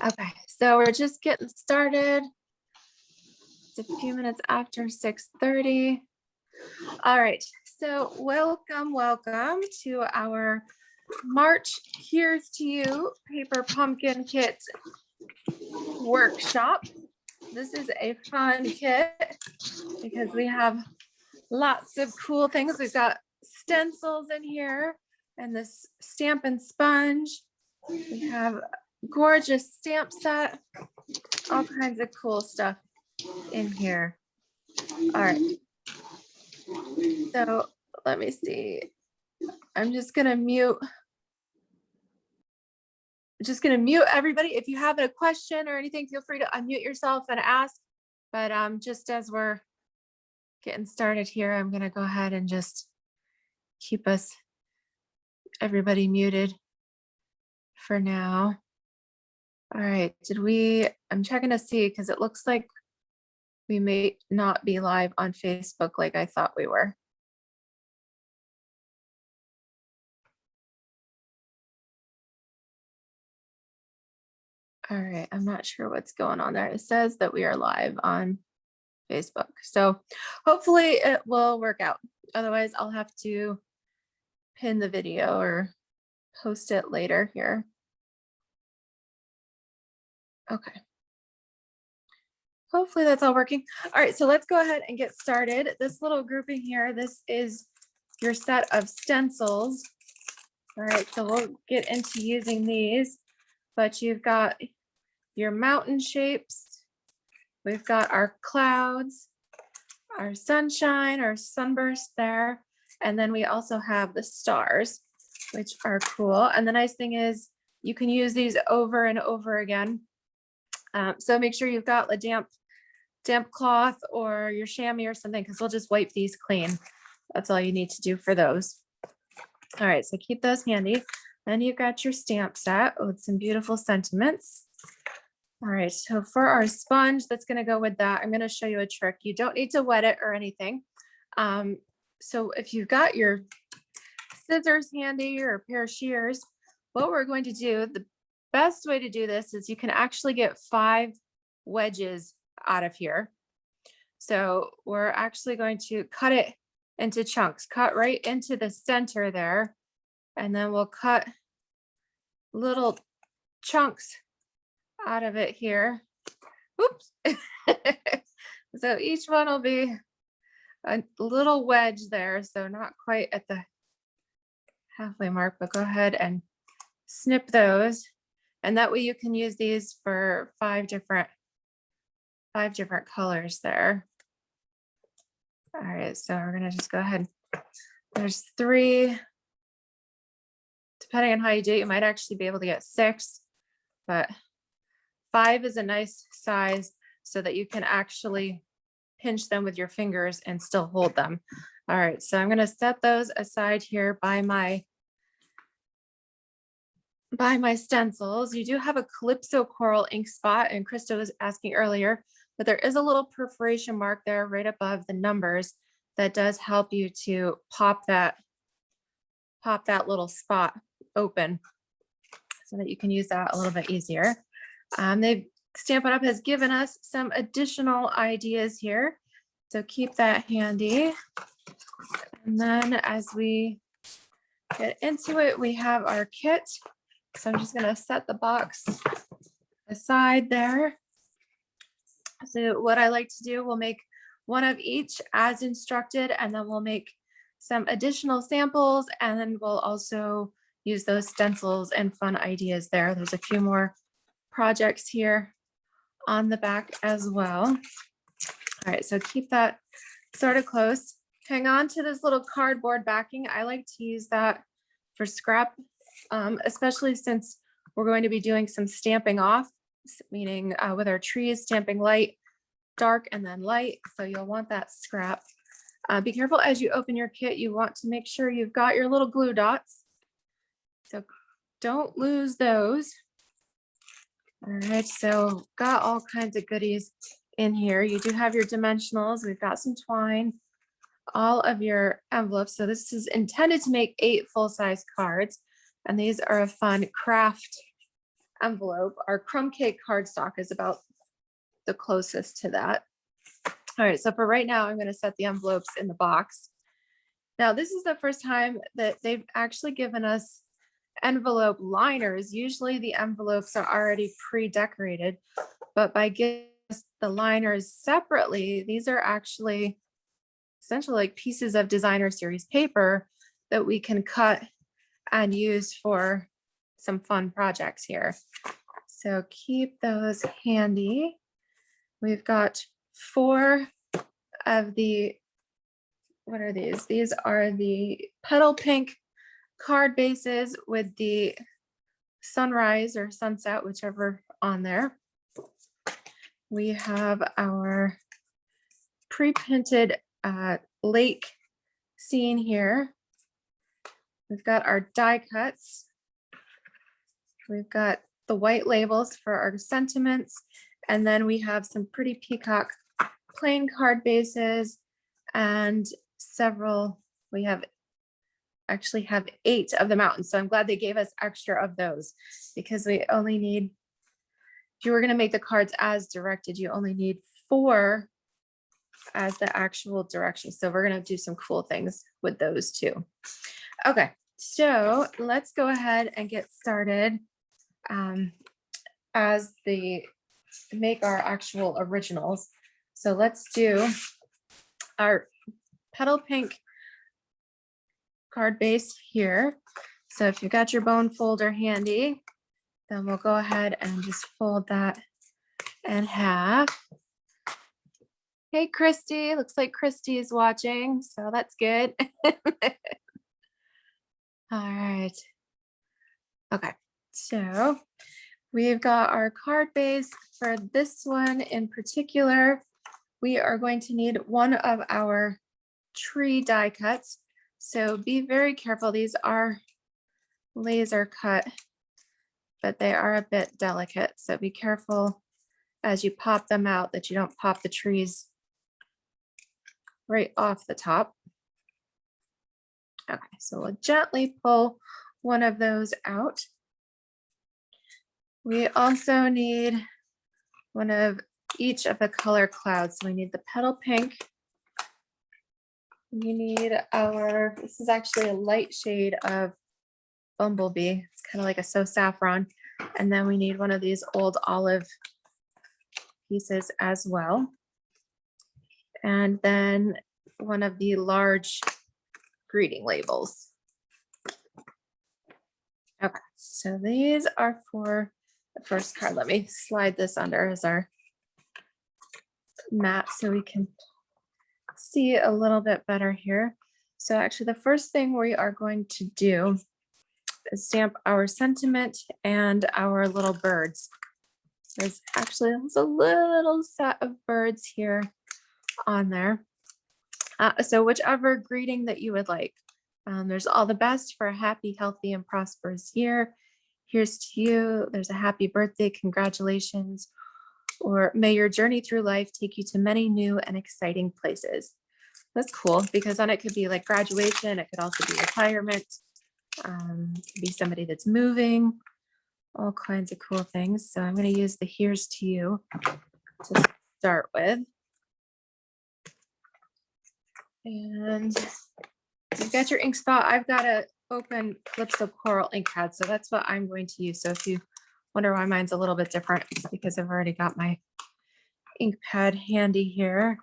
Okay, so we're just getting started. It's a few minutes after 6:30. All right, so welcome to our March Here's to You Paper Pumpkin Kit workshop. This is a fun kit because we have lots of cool things. We've got stencils in here and this Stampin sponge. We have gorgeous stamp set, all kinds of cool stuff in here. All right, so let me see. I'm just gonna mute everybody. If you have a question or anything, feel free to unmute yourself and ask. But just as we're getting started here, I'm gonna go ahead and just keep everybody muted for now. All right, I'm checking to see because it looks like we may not be live on Facebook like I thought we were. All right, I'm not sure what's going on there. It says that we are live on Facebook. So hopefully it will work out. Otherwise, I'll have to pin the video or post it later here. Okay. Hopefully that's all working. All right, so let's go ahead and get started. This little grouping here, this is your set of stencils. All right, so we'll get into using these, but you've got your mountain shapes. We've got our clouds, our sunshine, our sunburst there. And then we also have the stars, which are cool. And the nice thing is you can use these over and over again. So make sure you've got a damp cloth or your chamois or something, because we'll just wipe these clean. That's all you need to do for those. All right, so keep those handy. Then you've got your stamp set with some beautiful sentiments. All right, so for our sponge that's going to go with that, I'm going to show you a trick. You don't need to wet it or anything. So if you've got your scissors handy or a pair of shears, what we're going to do, the best way to do this is you can actually get 5 wedges out of here. So we're actually going to cut it into chunks, cut right into the center there, and then we'll cut little chunks out of it here. Oops. So each one will be a little wedge there, so not quite at the halfway mark, but go ahead and snip those. And that way you can use these for 5 different colors there. All right, so we're gonna just go ahead. There's 3. Depending on how you do it, you might actually be able to get 6, but 5 is a nice size so that you can actually pinch them with your fingers and still hold them. All right, so I'm gonna set those aside here by my stencils. You do have a Calypso Coral ink spot, and Krista was asking earlier, but there is a little perforation mark there right above the numbers that does help you to pop that little spot open so that you can use that a little bit easier. Stampin' Up! Has given us some additional ideas here, so keep that handy. And then as we get into it, we have our kit. So I'm just going to set the box aside there. So what I like to do, we'll make one of each as instructed, and then we'll make some additional samples, and then we'll also use those stencils and fun ideas there. There's a few more projects here on the back as well. All right, so keep that sort of close. Hang on to this little cardboard backing. I like to use that for scrap, especially since we're going to be doing some stamping off, meaning with our trees, stamping light, dark, and then light. So you'll want that scrap. Be careful as you open your kit. You want to make sure you've got your little glue dots. So don't lose those. All right, so got all kinds of goodies in here. You do have your dimensionals. We've got some twine, all of your envelopes. So this is intended to make 8 full-size cards. And these are a fun craft envelope. Our crumb cake cardstock is about the closest to that. All right, so for right now, I'm going to set the envelopes in the box. Now, this is the first time that they've actually given us envelope liners. Usually the envelopes are already pre-decorated, but by giving us the liners separately, these are actually essentially like pieces of designer series paper that we can cut and use for some fun projects here. So keep those handy. We've got 4 of the, what are these? These are the petal pink card bases with the sunrise or sunset, whichever on there. We have our pre-printed lake scene here. We've got our die cuts. We've got the white labels for our sentiments. And then we have some pretty peacock plain card bases and several, we actually have 8 of the mountains. So I'm glad they gave us extra of those because we only need, if you were going to make the cards as directed, you only need 4 as the actual directions. So we're going to do some cool things with those too. Okay, so let's go ahead and get started as the make our actual originals. So let's do our petal pink card base here. So if you've got your bone folder handy, then we'll go ahead and just fold that in half. Hey, Christy, looks like Christy is watching, so that's good. All right. Okay, so we've got our card base. For this one in particular, we are going to need one of our tree die cuts. So be very careful. These are laser cut, but they are a bit delicate. So be careful as you pop them out that you don't pop the trees right off the top. Okay, so we'll gently pull one of those out. We also need one of each of the color clouds. So we need the petal pink. We need our, this is actually a light shade of bumblebee. It's kind of like a so saffron. And then we need one of these old olive pieces as well. And then one of the large greeting labels. Okay, so these are for the first card. Let me slide this under as our mat so we can see a little bit better here. So actually the first thing we are going to do is stamp our sentiment and our little birds. There's actually a little set of birds here on there. So whichever greeting that you would like. There's all the best for a happy, healthy, and prosperous year. Here's to you. There's a happy birthday, congratulations. Or may your journey through life take you to many new and exciting places. That's cool because then it could be like graduation. It could also be retirement. It could be somebody that's moving, all kinds of cool things. So I'm going to use the here's to you to start with. And you've got your ink spot. I've got an open Calypso Coral ink pad, so that's what I'm going to use. So if you wonder why mine's a little bit different, it's because I've already got my ink pad handy here.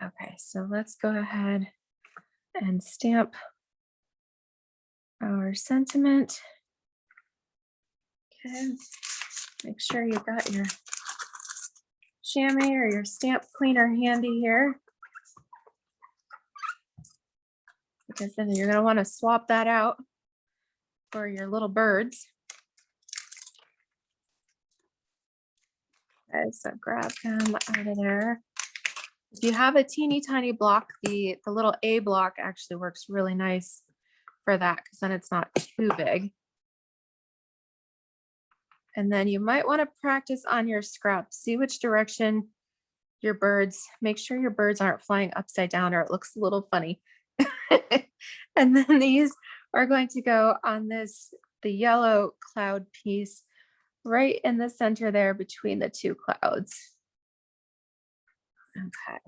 Okay, so let's go ahead and stamp our sentiment. Okay, make sure you've got your chamois or your stamp cleaner handy here, because then you're going to want to swap that out for your little birds. Okay, so grab them out of there. If you have a teeny tiny block, the little A block actually works really nice for that because then it's not too big. And then you might want to practice on your scraps. See which direction your birds, make sure your birds aren't flying upside down or it looks a little funny. And then these are going to go on this, the yellow cloud piece. right in the center there between the two clouds. Okay.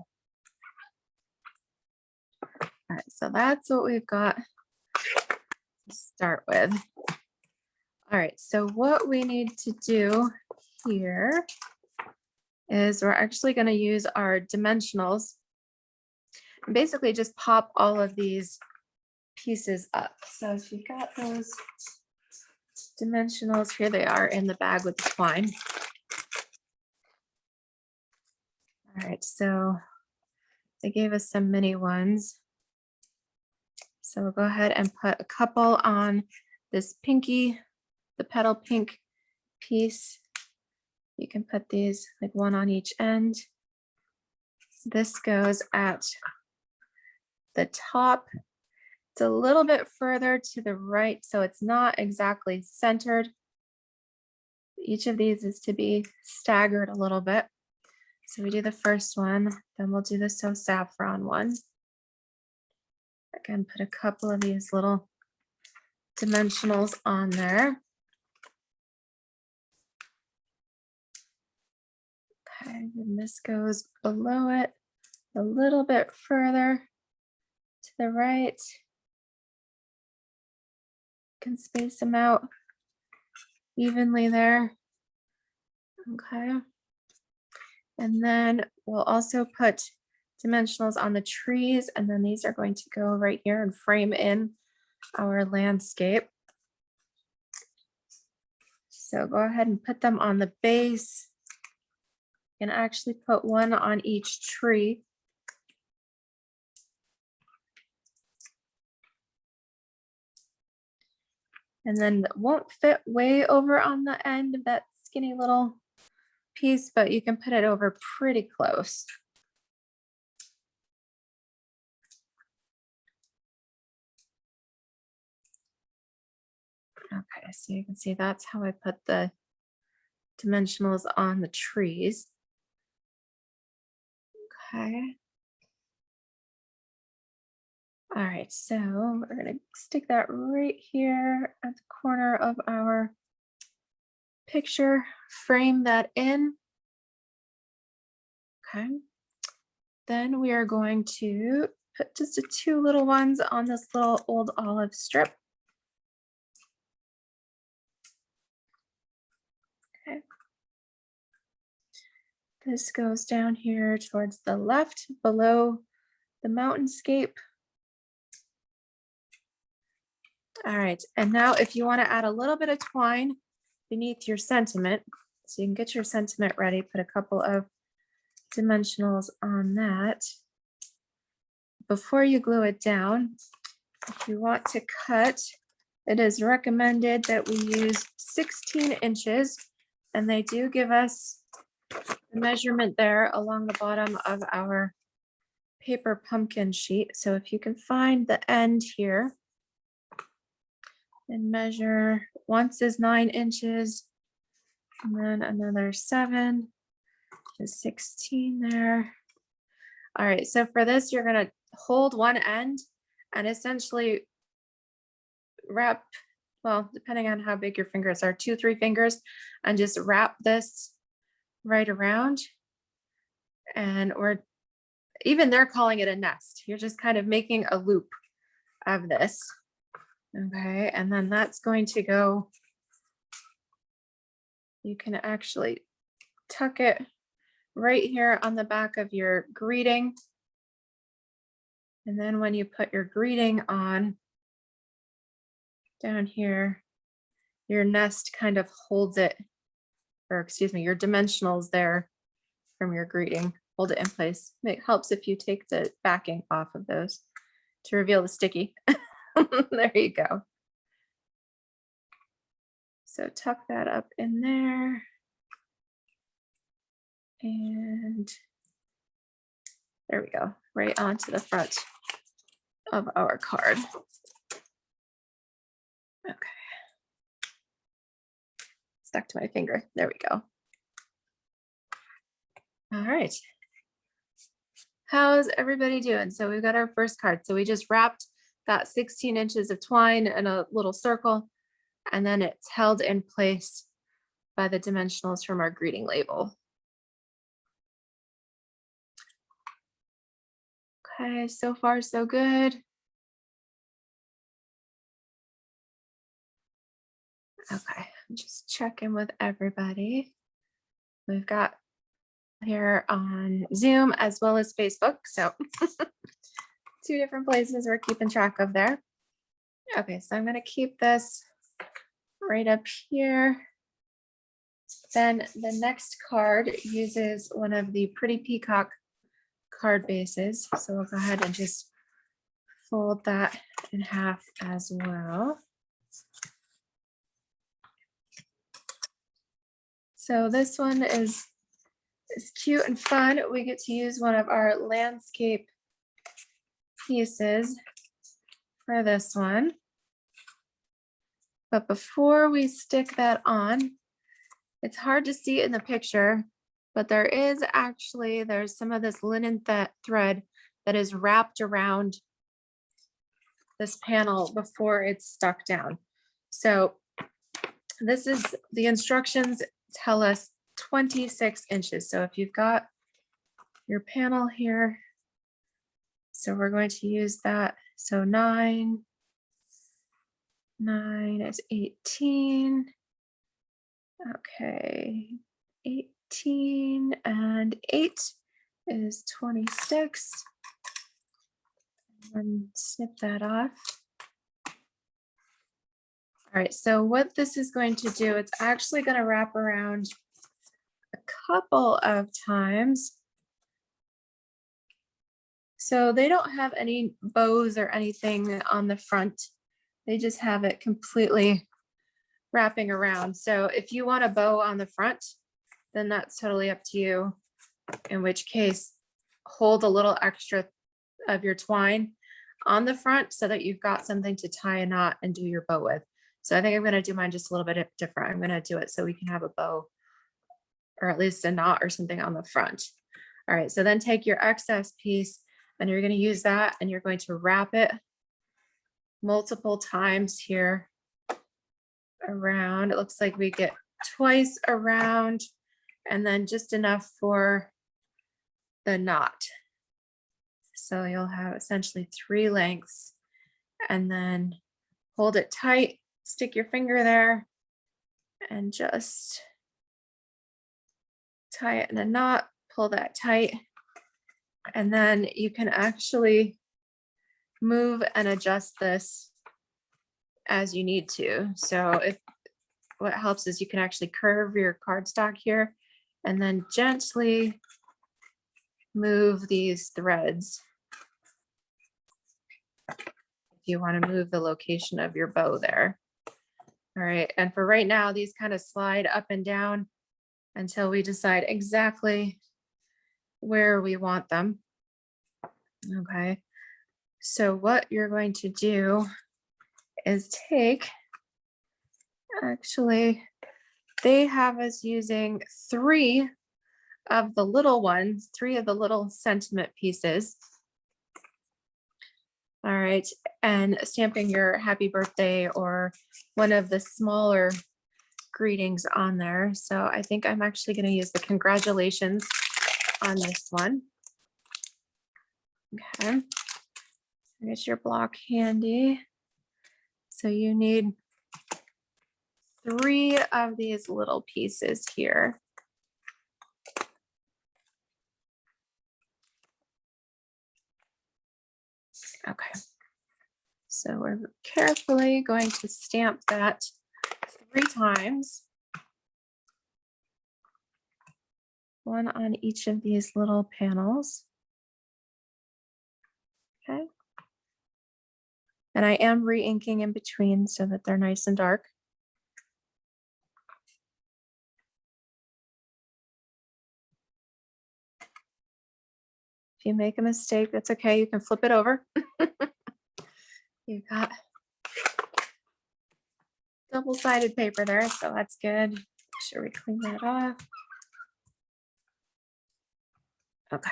All right, so that's what we've got to start with. All right, so what we need to do here is we're actually going to use our dimensionals and basically just pop all of these pieces up. So if you've got those dimensionals, here they are in the bag with the twine. All right, so they gave us some mini ones. So we'll go ahead and put a couple on this pinky, the petal pink piece. You can put these like one on each end. This goes at the top. It's a little bit further to the right, so it's not exactly centered. Each of these is to be staggered a little bit. So we do the first one, then we'll do the So Saffron one. Again, put a couple of these little dimensionals on there. Okay, and this goes below it a little bit further to the right. Can space them out evenly there. Okay. And then we'll also put dimensionals on the trees, and then these are going to go right here and frame in our landscape. So go ahead and put them on the base. You can actually put one on each tree. And then it won't fit way over on the end of that skinny little piece, but you can put it over pretty close. Okay, so you can see that's how I put the dimensionals on the trees. Okay. All right, so we're gonna stick that right here at the corner of our picture, frame that in. Okay. Then we are going to put just the two little ones on this little old olive strip. Okay. This goes down here towards the left below the mountainscape. All right, and now if you want to add a little bit of twine beneath your sentiment, so you can get your sentiment ready, put a couple of dimensionals on that. Before you glue it down, if you want to cut, it is recommended that we use 16 inches, and they do give us the measurement there along the bottom of our paper pumpkin sheet. So if you can find the end here and measure, once is 9 inches, and then another 7 is 16 there. All right, so for this, you're gonna hold one end and essentially wrap, well, depending on how big your fingers are, 2-3 fingers, and just wrap this right around. And or even they're calling it a nest. You're just kind of making a loop of this. Okay, and then that's going to go, you can actually tuck it right here on the back of your greeting. And then when you put your greeting on down here, your nest kind of holds it, or excuse me, your dimensionals there from your greeting, hold it in place. It helps if you take the backing off of those to reveal the sticky. There you go. So tuck that up in there. And there we go, right onto the front of our card. Okay. Stuck to my finger. There we go. All right. How's everybody doing? So we've got our first card. So we just wrapped that 16 inches of twine in a little circle, and then it's held in place by the dimensionals from our greeting label. Okay, so far so good. Okay, I'm just checking with everybody. We've got here on Zoom as well as Facebook, so 2 different places we're keeping track of there. Okay, so I'm going to keep this right up here. Then the next card uses one of the Pretty Peacock card bases. So we'll go ahead and just fold that in half as well. So this one is cute and fun. We get to use one of our landscape pieces for this one. But before we stick that on, it's hard to see in the picture, but there's some of this linen thread that is wrapped around this panel before it's stuck down. So this is, the instructions tell us 26 inches. So if you've got your panel here, so we're going to use that. So 9 is 18. Okay, 18 and 8 is 26. And snip that off. All right, so what this is going to do, it's actually going to wrap around a couple of times. So they don't have any bows or anything on the front. They just have it completely wrapping around. So if you want a bow on the front, then that's totally up to you. In which case, hold a little extra of your twine on the front so that you've got something to tie a knot and do your bow with. So I think I'm going to do mine just a little bit different. I'm going to do it so we can have a bow or at least a knot or something on the front. All right, so then take your excess piece and you're going to use that and you're going to wrap it multiple times here around. It looks like we get twice around and then just enough for the knot. So you'll have essentially 3 lengths and then hold it tight, stick your finger there and just tie it in a knot, pull that tight. And then you can actually move and adjust this as you need to. So what helps is you can actually curve your cardstock here and then gently move these threads if you want to move the location of your bow there. All right, and for right now, these kind of slide up and down until we decide exactly where we want them. Okay, so what you're going to do is actually, they have us using 3 of the little ones, 3 of the little sentiment pieces. All right, and stamping your happy birthday or one of the smaller greetings on there. So I think I'm actually going to use the congratulations on this one. Okay, get your block handy. So you need 3 of these little pieces here. Okay, so we're carefully going to stamp that 3 times. 1 on each of these little panels. Okay. And I am re-inking in between so that they're nice and dark. If you make a mistake, that's okay. You can flip it over. You've got double-sided paper there, so that's good. Make sure we clean that off. Okay.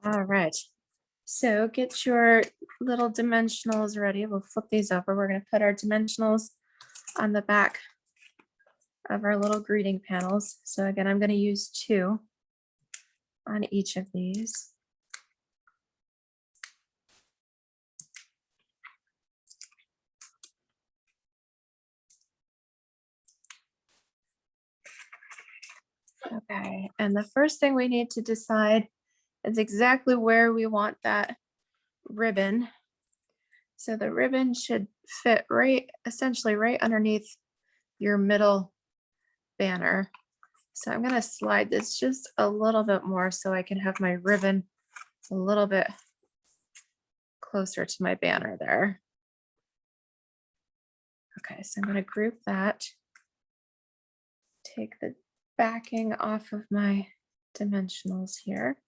All right. So get your little dimensionals ready. We'll flip these over. We're going to put our dimensionals on the back of our little greeting panels. So again, I'm going to use 2 on each of these. Okay, and the first thing we need to decide is exactly where we want that ribbon. So the ribbon should fit essentially right underneath your middle banner. So I'm going to slide this just a little bit more so I can have my ribbon a little bit closer to my banner there. Okay, so I'm going to group that. Take the backing off of my dimensionals here.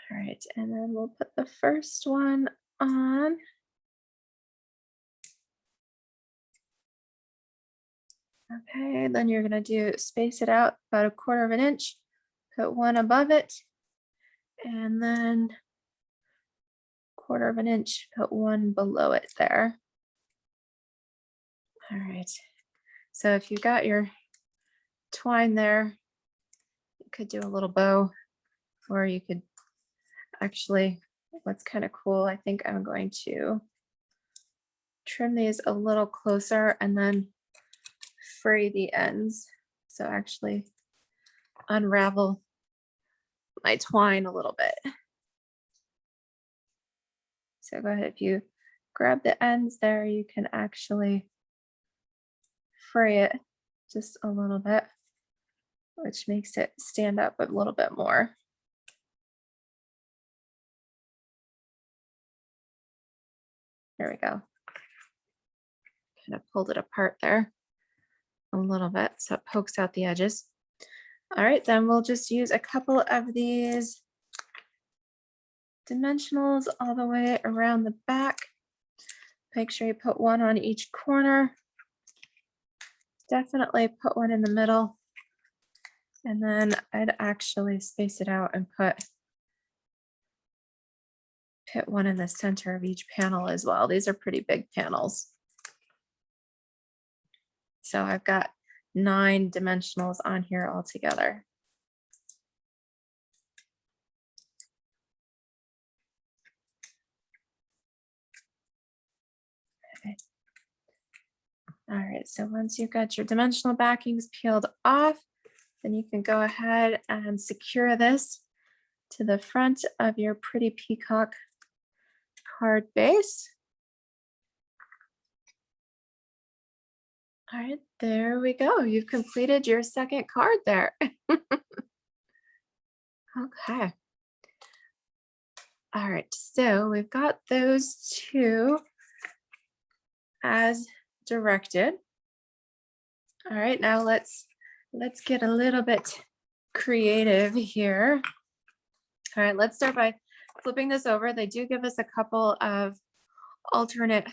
All right, and then we'll put the first one on. Okay, then you're gonna space it out about 1/4 inch, put one above it, and then 1/4 inch, put one below it there. All right, so if you got your twine there, you could do a little bow, or you could actually, what's kind of cool, I think I'm going to trim these a little closer and then fray the ends. So actually unravel my twine a little bit. So go ahead, if you grab the ends there, you can actually fray it just a little bit, which makes it stand up a little bit more. There we go. Kind of pulled it apart there a little bit so it pokes out the edges. All right, then we'll just use a couple of these dimensionals all the way around the back. Make sure you put one on each corner. Definitely put one in the middle. And then I'd actually space it out and put one in the center of each panel as well. These are pretty big panels. So I've got 9 dimensionals on here altogether. Okay. All right, so once you've got your dimensional backings peeled off, then you can go ahead and secure this to the front of your pretty peacock card base. All right, there we go. You've completed your second card there. Okay. All right, so we've got those 2 as directed. All right, now let's get a little bit creative here. All right, let's start by flipping this over. They do give us a couple of alternate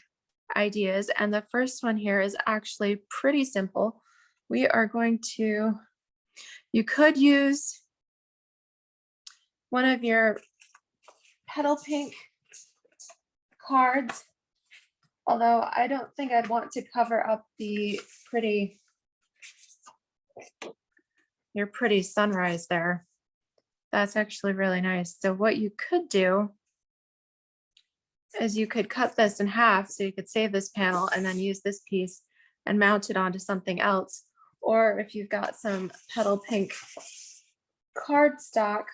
ideas, and the first one here is actually pretty simple. We are going to, you could use one of your petal pink cards, although I don't think I'd want to cover up the your pretty sunrise there. That's actually really nice. So what you could do is you could cut this in half so you could save this panel and then use this piece and mount it onto something else. Or if you've got some petal pink cardstock,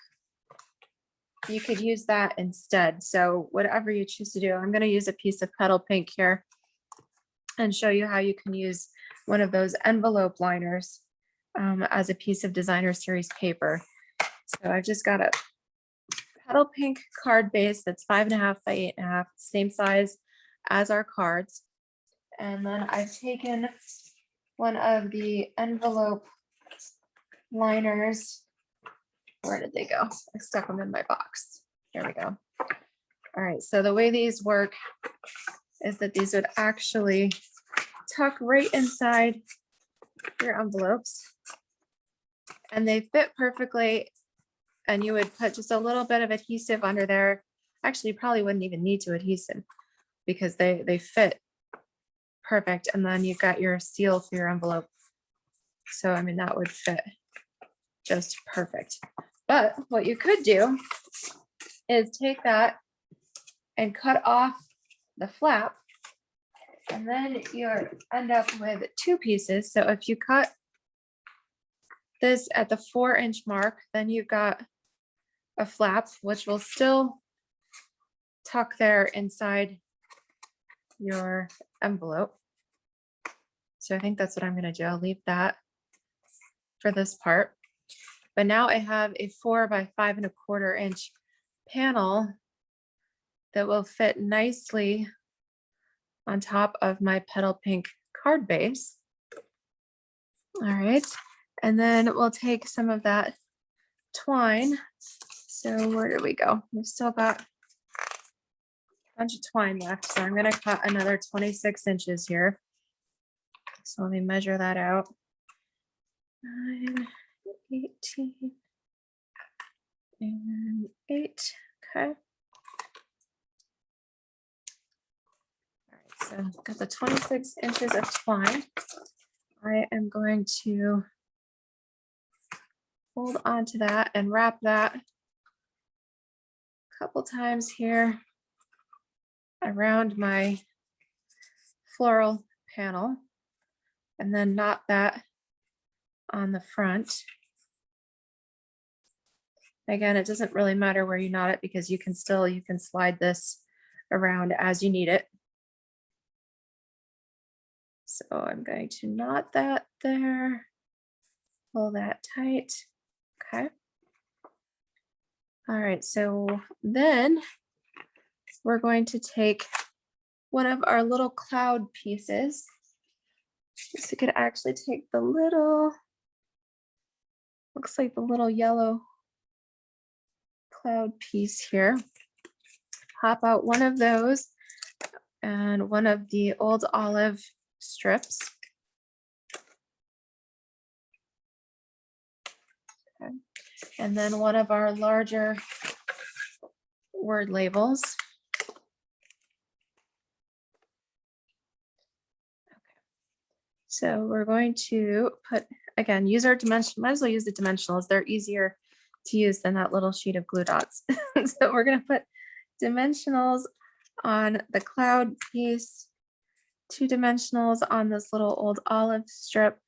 you could use that instead. So whatever you choose to do, I'm going to use a piece of petal pink here and show you how you can use one of those envelope liners as a piece of designer series paper. So I've just got a petal pink card base that's 5.5 by 8.5, same size as our cards. And then I've taken one of the envelope liners. Where did they go? I stuck them in my box. There we go. All right, so the way these work is that these would actually tuck right inside your envelopes and they fit perfectly. And you would put just a little bit of adhesive under there Actually, you probably wouldn't even need to adhese them because they fit perfect. And then you've got your seal for your envelope. So, I mean, that would fit just perfect. But what you could do is take that and cut off the flap, and then you end up with two pieces. So if you cut this at the 4-inch mark, then you've got a flap, which will still tuck there inside your envelope. So I think that's what I'm going to do. I'll leave that for this part. But now I have a 4 by 5¼ inch panel that will fit nicely on top of my petal pink card base. All right. And then we'll take some of that twine. So where did we go? We've still got a bunch of twine left. So I'm going to cut another 26 inches here. So let me measure that out. 9, 18, and 8. Okay. All right, so I've got the 26 inches of twine. I am going to hold on to that and wrap that a couple times here around my floral panel, and then knot that on the front. Again, it doesn't really matter where you knot it because you can slide this around as you need it. So I'm going to knot that there, pull that tight. Okay. All right, so then we're going to take one of our little cloud pieces. So you could actually take the little, looks like the little yellow cloud piece here. Pop out one of those and one of the old olive strips. Okay. And then one of our larger word labels. So we're going to put, again, use our dimension, might as well use the dimensionals. They're easier to use than that little sheet of glue dots. So we're going to put dimensionals on the cloud piece, 2 dimensionals on this little old olive strip.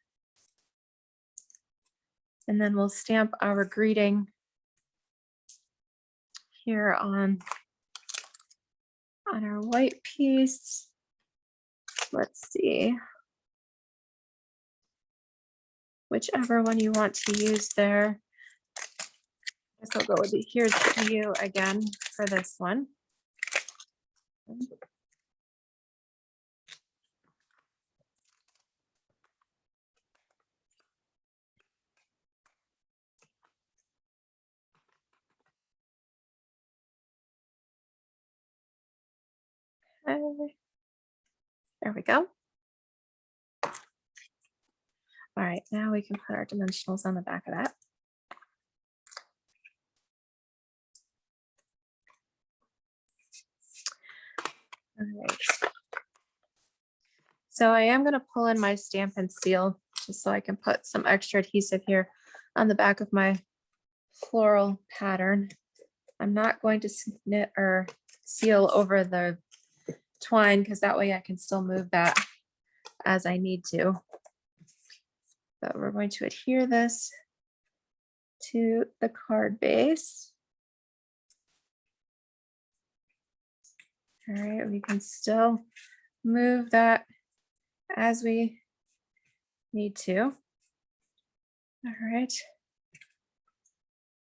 And then we'll stamp our greeting here on our white piece. Let's see. Whichever one you want to use there. I guess I'll go with the here's to you again for this one. Okay. There we go. All right, now we can put our dimensionals on the back of that. All right. So I am going to pull in my Stampin' Seal just so I can put some extra adhesive here on the back of my floral pattern. I'm not going to knit or seal over the twine because that way I can still move that as I need to. But we're going to adhere this to the card base. All right, we can still move that as we need to. All right,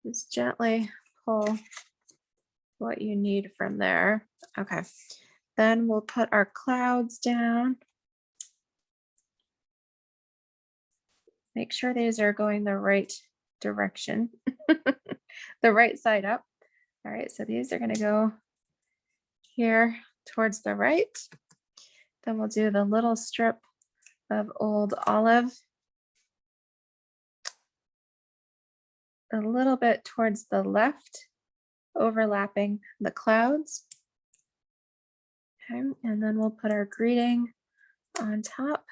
just gently pull what you need from there. Okay, then we'll put our clouds down. Make sure these are going the right direction, the right side up. All right, so these are going to go here towards the right. Then we'll do the little strip of old olive a little bit towards the left overlapping the clouds. Okay, and then we'll put our greeting on top,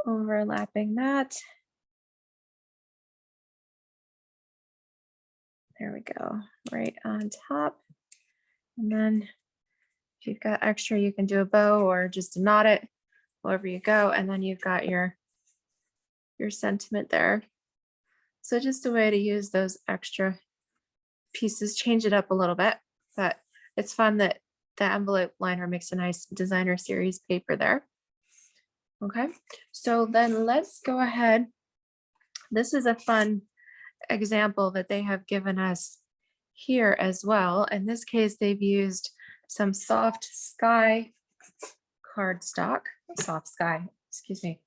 overlapping that. There we go, right on top. And then if you've got extra, you can do a bow or just knot it, however you go. And then you've got your sentiment there. So just a way to use those extra pieces, change it up a little bit, but it's fun that the envelope liner makes a nice designer series paper there. Okay, so then let's go ahead. This is a fun example that they have given us here as well. In this case, they've used some soft sky cardstock, soft sky, excuse me,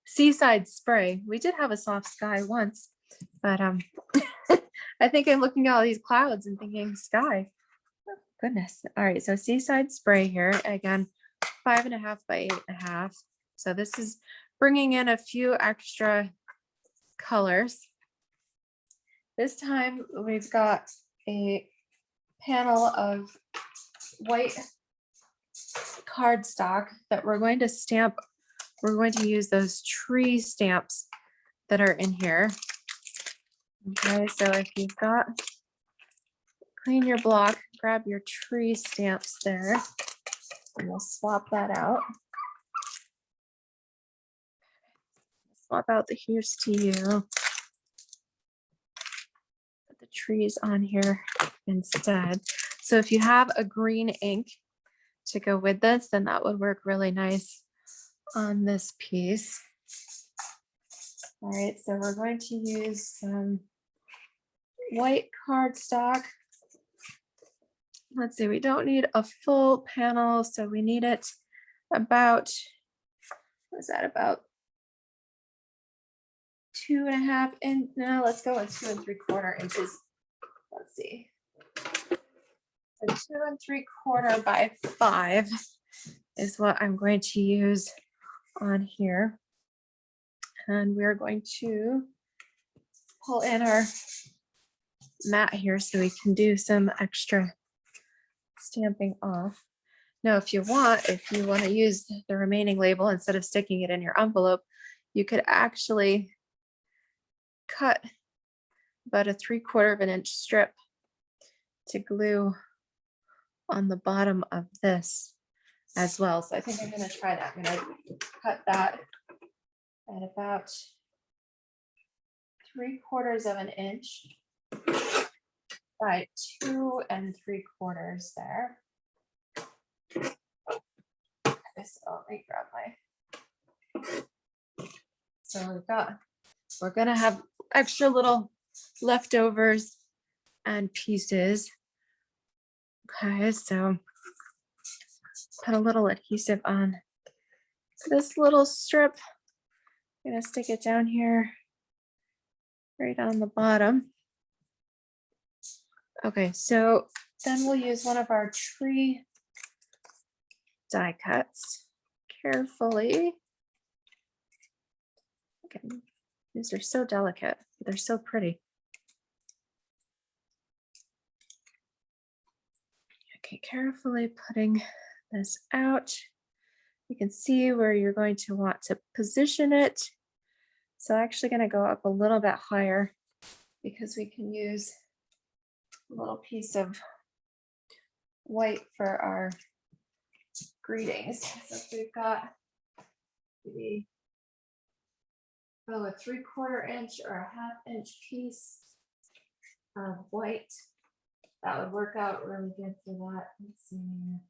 seaside spray. We did have a soft sky once, but I think I'm looking at all these clouds and thinking sky. Oh, goodness. All right, so seaside spray here again, 5.5 by 8.5. So this is bringing in a few extra colors. This time we've got a panel of white cardstock that we're going to stamp. We're going to use those tree stamps that are in here. Okay, so if you've got, clean your block, grab your tree stamps there, and we'll swap that out. Swap out the here's to you. Put the trees on here instead. So if you have a green ink to go with this, then that would work really nice on this piece. All right, so we're going to use some white cardstock. Let's see, we don't need a full panel, so we need it about, what is that, about 2.5 inch, no, let's go with 2 3/4 inches. Let's see. So 2 3/4 by 5 is what I'm going to use on here. And we're going to pull in our mat here so we can do some extra stamping off. Now, if you want to use the remaining label instead of sticking it in your envelope, you could actually cut about a 3/4 inch strip to glue on the bottom of this as well. So I think I'm going to try that. I'm going to cut that at about 3/4 inch by 2 3/4 there. So let me grab my, so we're going to have extra little leftovers and pieces. Okay, so put a little adhesive on this little strip. I'm gonna stick it down here, right on the bottom. Okay, so then we'll use one of our tree die cuts carefully. Okay, these are so delicate, but they're so pretty. Okay, carefully putting this out. You can see where you're going to want to position it. So I'm actually going to go up a little bit higher because we can use a little piece of white for our greetings. So if we've got maybe a 3/4 inch or a 1/2 inch piece of white, that would work out really good for that. Let's see.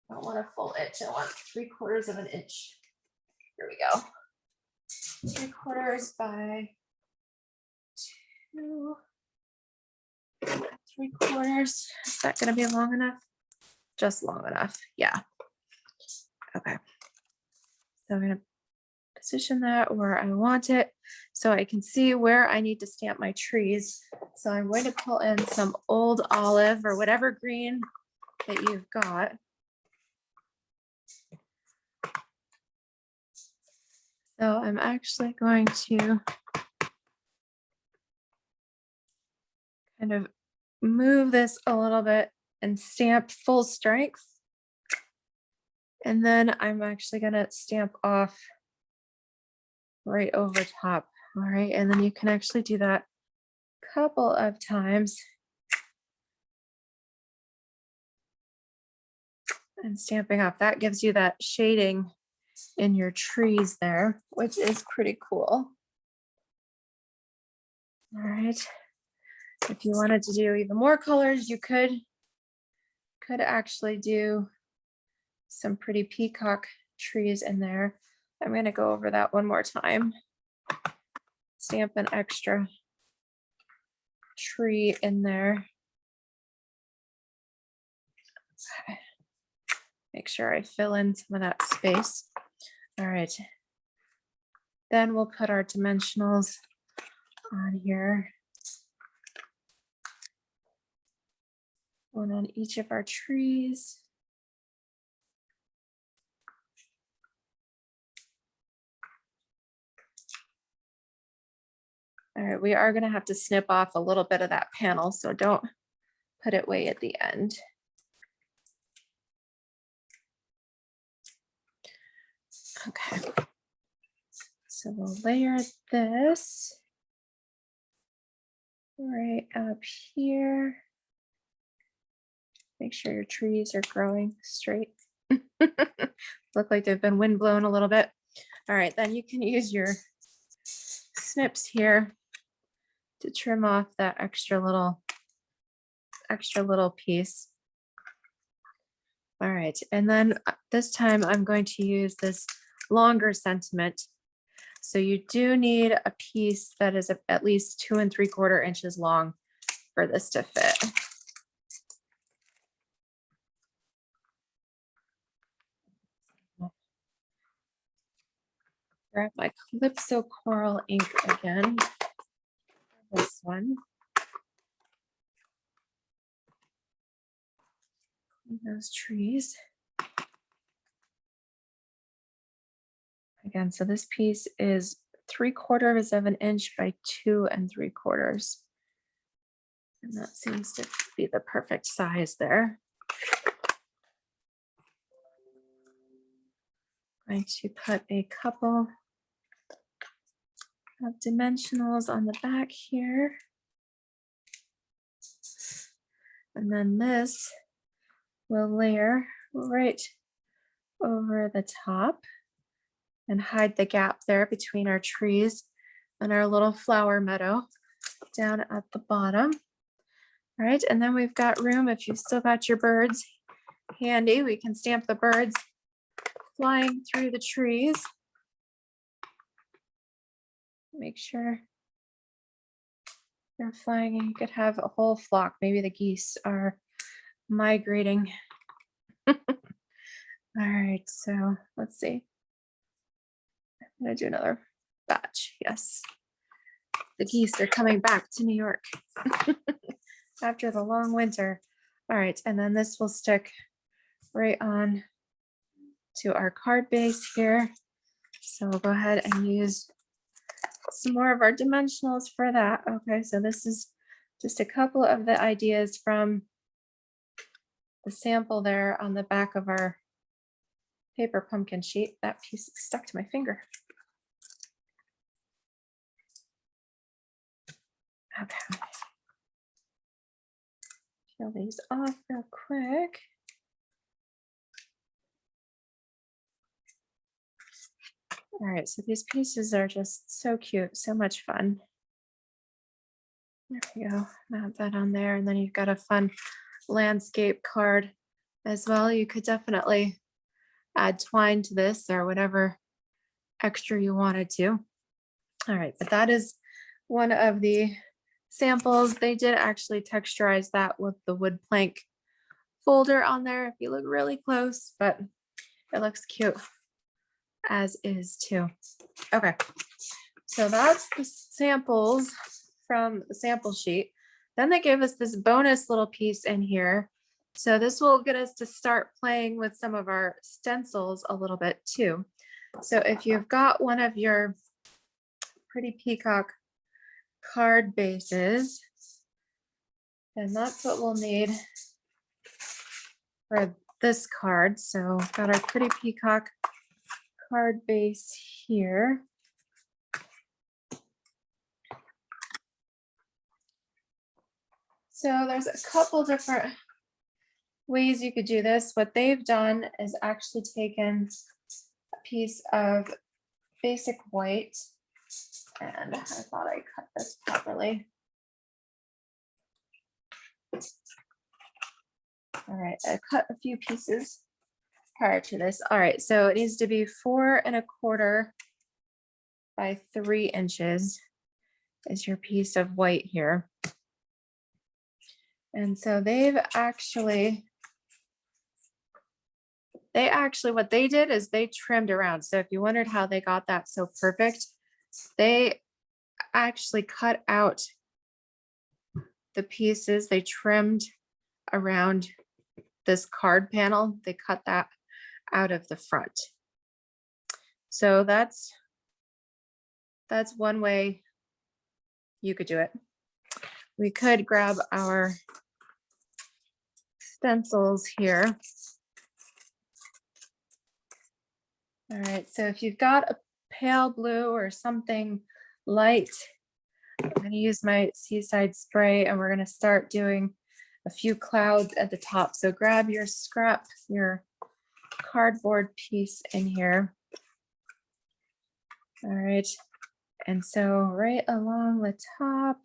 I don't want a full inch, I want 3/4 inch. Here we go. 3/4 by 2 3/4. Is that going to be long enough? Just long enough. Yeah. Okay. So I'm going to position that where I want it so I can see where I need to stamp my trees. So I'm going to pull in some old olive or whatever green that you've got. So I'm actually going to kind of move this a little bit and stamp full strength. And then I'm actually going to stamp off right over top. All right. And then you can actually do that a couple of times. And stamping off, that gives you that shading in your trees there, which is pretty cool. All right. If you wanted to do even more colors, you could actually do some pretty peacock trees in there. I'm going to go over that one more time. Stamp an extra tree in there. Okay. Make sure I fill in some of that space. All right. Then we'll put our dimensionals on here. One on each of our trees. All right, we are going to have to snip off a little bit of that panel, so don't put it way at the end. Okay, so we'll layer this right up here. Make sure your trees are growing straight. Look like they've been windblown a little bit. All right, then you can use your snips here to trim off that extra little piece. All right, and then this time I'm going to use this longer sentiment. So you do need a piece that is at least 2 3/4 inches long for this to fit. Grab my Calypso Coral ink again. This one. Clean those trees. Again, so this piece is 3/4 of an inch by 2 3/4. And that seems to be the perfect size there. I'm going to put a couple of dimensionals on the back here. And then this will layer right over the top and hide the gap there between our trees and our little flower meadow down at the bottom. All right, and then we've got room, if you've still got your birds handy, we can stamp the birds flying through the trees. Make sure they're flying, and you could have a whole flock. Maybe the geese are migrating. All right, so let's see. I'm gonna do another batch. Yes, the geese are coming back to New York after the long winter. All right, and then this will stick right on to our card base here. So we'll go ahead and use some more of our dimensionals for that. Okay, so this is just a couple of the ideas from the sample there on the back of our paper pumpkin sheet. That piece is stuck to my finger. Okay. Peel these off real quick. All right, so these pieces are just so cute, so much fun. There we go, mount that on there, and then you've got a fun landscape card as well. You could definitely add twine to this or whatever extra you wanted to. All right, but that is one of the samples. They did actually texturize that with the wood plank folder on there if you look really close, but it looks cute as is too. Okay, so that's the samples from the sample sheet. Then they gave us this bonus little piece in here. So this will get us to start playing with some of our stencils a little bit too. So if you've got one of your pretty peacock card bases, And that's what we'll need for this card. So we've got our pretty peacock card base here. So there's a couple different ways you could do this. What they've done is actually taken a piece of basic white, and I thought I cut this properly. All right, I cut a few pieces prior to this. All right, so it needs to be 4 1/4 by 3 inches is your piece of white here. And so they actually, what they did is they trimmed around. So if you wondered how they got that so perfect, they actually cut out the pieces. They trimmed around this card panel. They cut that out of the front. So that's one way you could do it. We could grab our stencils here. All right, so if you've got a pale blue or something light, I'm going to use my Seaside spray, and we're going to start doing a few clouds at the top. So grab your scrap, your cardboard piece in here. All right, and so right along the top.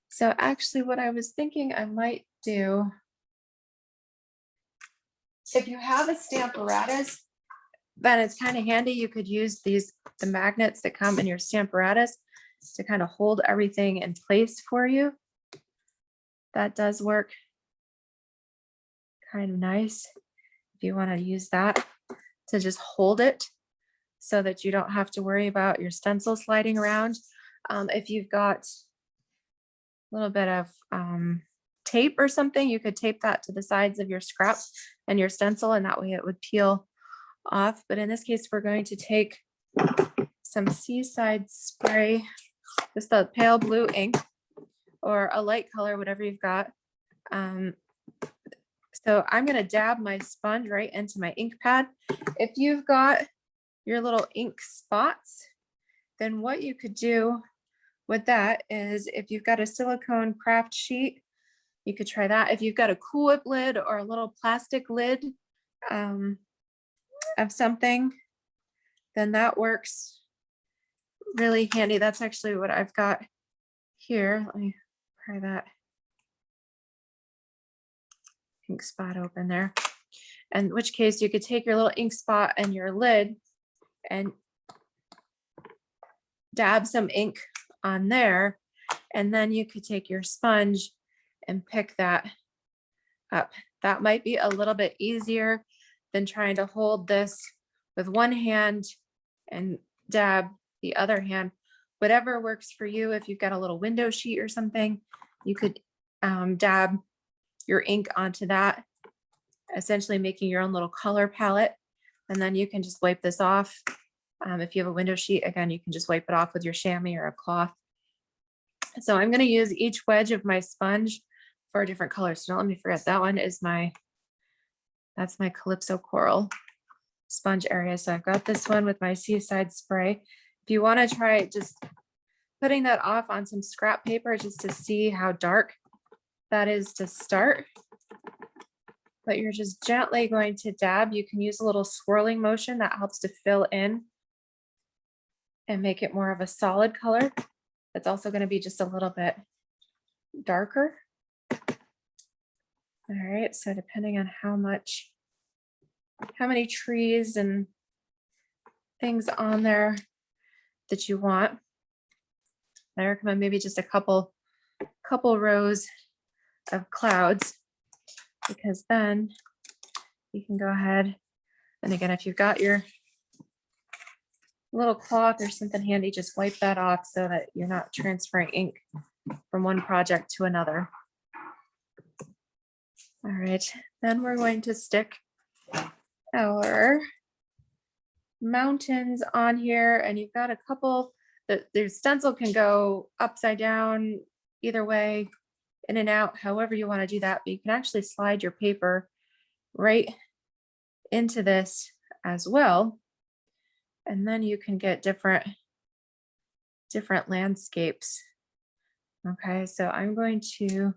So actually what I was thinking I might do, if you have a Stamparatus, then it's kind of handy. You could use the magnets that come in your Stamparatus to kind of hold everything in place for you. That does work kind of nice if you want to use that to just hold it so that you don't have to worry about your stencil sliding around. If you've got a little bit of tape or something, you could tape that to the sides of your scrap and your stencil, and that way it would peel off. But in this case, we're going to take some Seaside spray, just a pale blue ink or a light color, whatever you've got. So I'm going to dab my sponge right into my ink pad. If you've got your little ink spots, then what you could do with that is, if you've got a silicone craft sheet, you could try that. If you've got a Cool Whip lid or a little plastic lid of something, then that works really handy. That's actually what I've got here. Let me pry that ink spot open there. In which case you could take your little ink spot and your lid and dab some ink on there, and then you could take your sponge and pick that up. That might be a little bit easier than trying to hold this with one hand and dab the other hand. Whatever works for you. If you've got a little window sheet or something, you could dab your ink onto that, essentially making your own little color palette, and then you can just wipe this off. If you have a window sheet, again, you can just wipe it off with your chamois or a cloth. So I'm going to use each wedge of my sponge for a different color. So don't let me forget, that one is that's my Calypso Coral sponge area. So I've got this one with my Seaside spray. If you want to try just putting that off on some scrap paper just to see how dark that is to start, but you're just gently going to dab. You can use a little swirling motion that helps to fill in and make it more of a solid color. It's also going to be just a little bit darker. All right, so depending on how many trees and things on there that you want, I recommend maybe just a couple rows of clouds, because then you can go ahead, and again, if you've got your little cloth or something handy, just wipe that off so that you're not transferring ink from one project to another. All right, then we're going to stick our mountains on here, and you've got a couple that their stencil can go upside down, either way, in and out, however you want to do that, but you can actually slide your paper right into this as well. And then you can get different landscapes. Okay, so I'm going to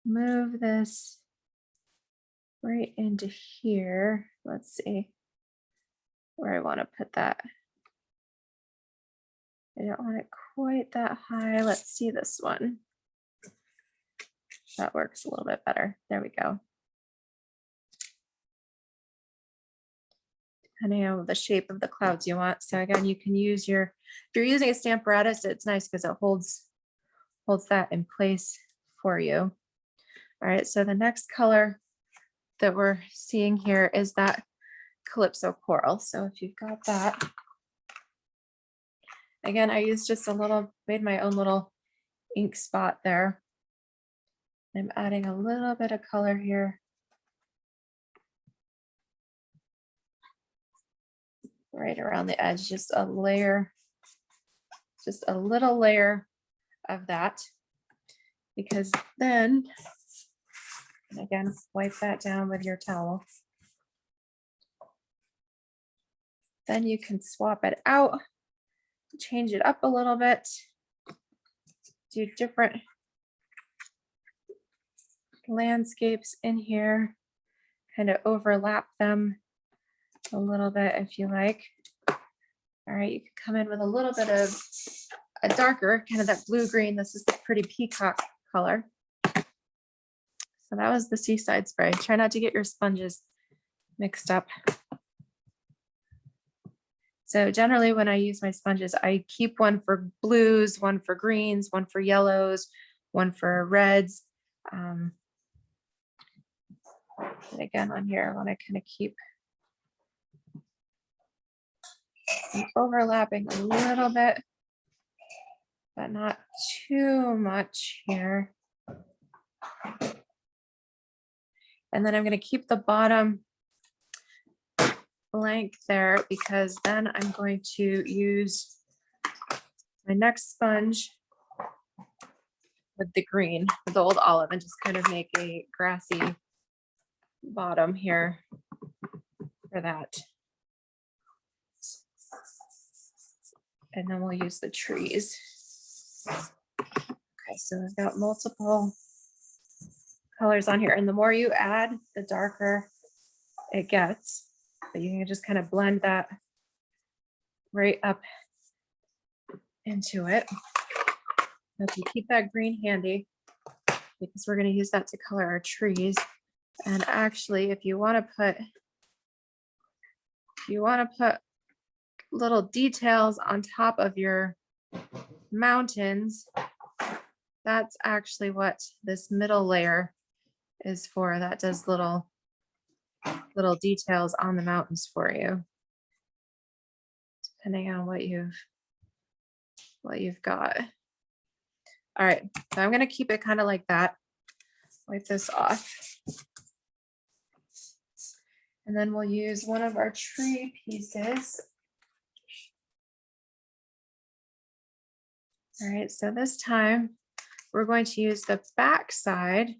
move this right into here. Let's see where I want to put that. I don't want it quite that high. Let's see this one. That works a little bit better. There we go. Depending on the shape of the clouds you want. So again, you can use your, if you're using a stamp apparatus, it's nice because it holds that in place for you. All right, so the next color that we're seeing here is that Calypso Coral. So if you've got that, again, I used just a little, made my own little ink spot there. I'm adding a little bit of color here. Right around the edge, just a layer, just a little layer of that, because then, and again, wipe that down with your towel. Then you can swap it out, change it up a little bit, do different landscapes in here, kind of overlap them a little bit if you like. All right, you can come in with a little bit of a darker, kind of that blue-green. This is the pretty peacock color. So that was the Seaside spray. Try not to get your sponges mixed up. So generally when I use my sponges, I keep one for blues, one for greens, one for yellows, one for reds. And again, on here, I want to kind of keep overlapping a little bit, but not too much here. And then I'm going to keep the bottom blank there, because then I'm going to use my next sponge with the green, with the old olive, and just kind of make a grassy bottom here for that. And then we'll use the trees. Okay, so I've got multiple colors on here, and the more you add, the darker it gets. But you can just kind of blend that right up into it. If you keep that green handy, because we're going to use that to color our trees. And actually, if you want to put little details on top of your mountains, that's actually what this middle layer is for. That does little details on the mountains for you, depending on what you've got. All right, so I'm going to keep it kind of like that. Wipe this off. And then we'll use one of our tree pieces. All right, so this time we're going to use the back side.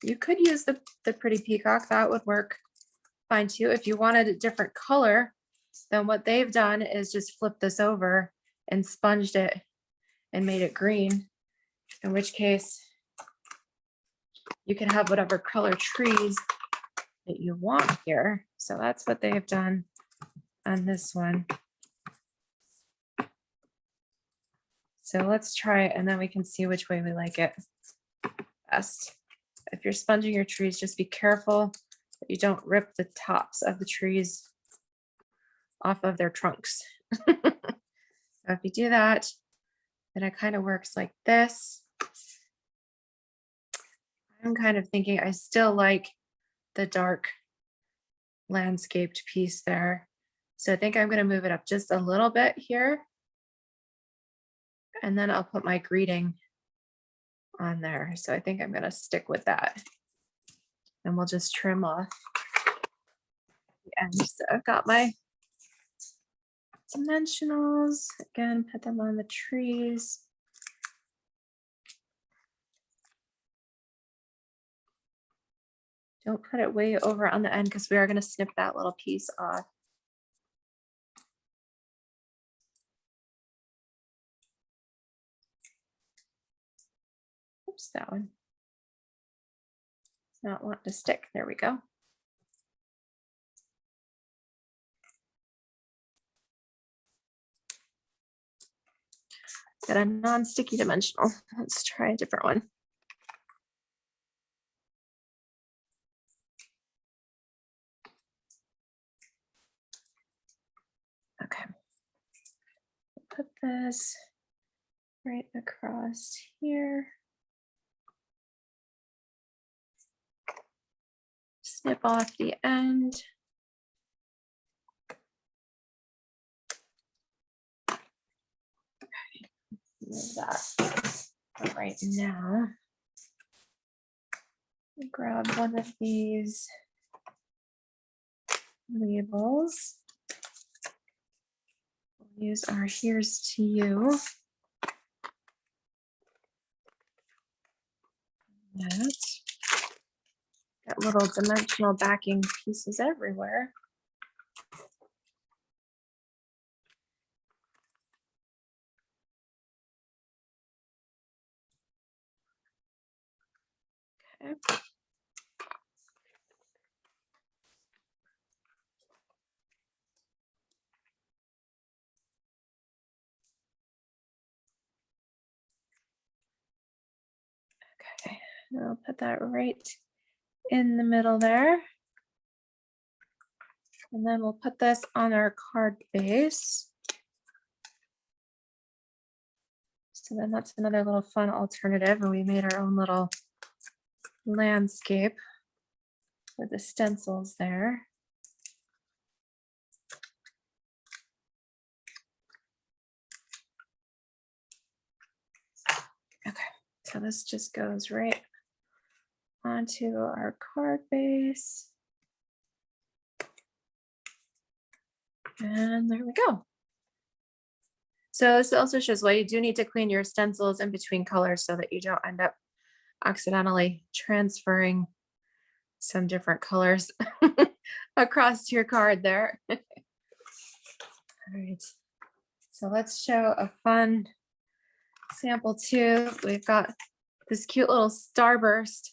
You could use the pretty peacock, that would work fine too. If you wanted a different color, then what they've done is just flip this over and sponged it and made it green, in which case you can have whatever color trees that you want here. So that's what they have done on this one. So let's try it, and then we can see which way we like it best. If you're sponging your trees, just be careful that you don't rip the tops of the trees off of their trunks. So if you do that, then it kind of works like this. I'm kind of thinking I still like the dark landscaped piece there. So I think I'm going to move it up just a little bit here. And then I'll put my greeting on there. So I think I'm going to stick with that. And we'll just trim off the ends. So I've got my dimensionals. Again, put them on the trees. Don't put it way over on the end because we are going to snip that little piece off. Oops, that one. It's not wanting to stick. There we go. Got a non-sticky dimensional. Let's try a different one. Okay. Put this right across here. Snip off the end. Move that for right now. Grab one of these labels. We'll use our "Here's to You." Got little dimensional backing pieces everywhere. Okay. Okay, I'll put that right in the middle there. And then we'll put this on our card base. So then that's another little fun alternative. And we made our own little landscape with the stencils there. Okay, so this just goes right onto our card base. And there we go. So this also shows why you do need to clean your stencils in between colors so that you don't end up accidentally transferring some different colors across your card there. All right, so let's show a fun sample too. We've got this cute little starburst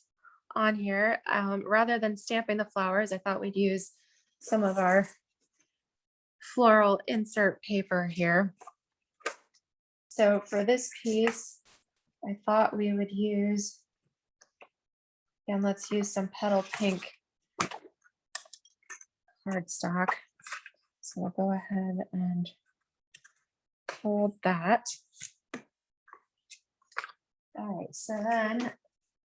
on here. Rather than stamping the flowers, I thought we'd use some of our floral insert paper here. So for this piece, I thought we would use, and let's use some petal pink cardstock. So we'll go ahead and fold that. All right, so then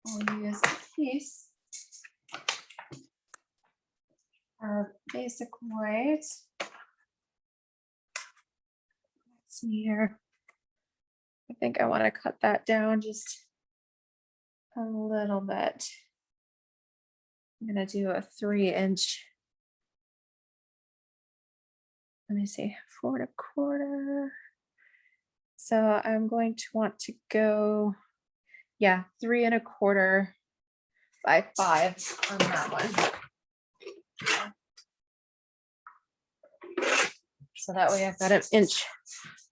we'll use a piece of basic white. Let's see here. I think I want to cut that down just a little bit. I'm going to do a 3-inch. Let me see, 4 1/4. So I'm going to want to go, yeah, 3 1/4 by 5 on that one. So that way I've got 1 inch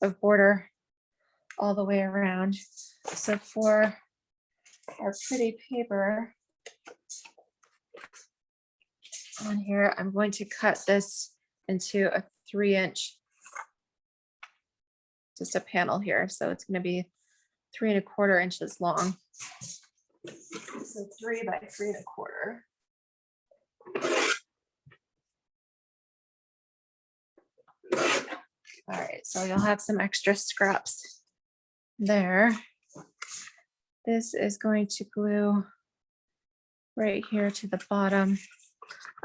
of border all the way around. So for our pretty paper on here, I'm going to cut this into a 3-inch, just a panel here. So it's going to be 3 1/4 inches long. So 3 by 3 1/4. All right, so you'll have some extra scraps there. This is going to glue right here to the bottom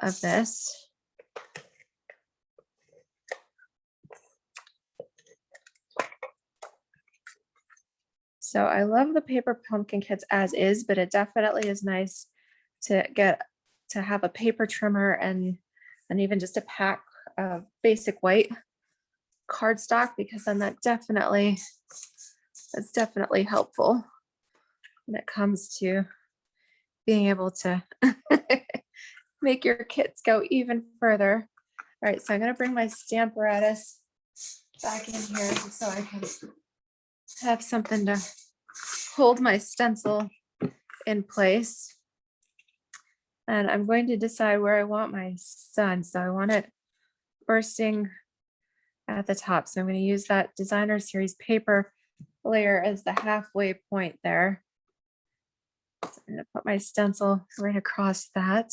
of this. So I love the paper pumpkin kits as is, but it definitely is nice to have a paper trimmer and even just a pack of basic white cardstock, because then that's definitely helpful when it comes to being able to make your kits go even further. All right, so I'm gonna bring my Stamparatus back in here just so I can have something to hold my stencil in place. And I'm going to decide where I want my sun. So I want it bursting at the top. So I'm going to use that Designer Series paper layer as the halfway point there. So I'm going to put my stencil right across that.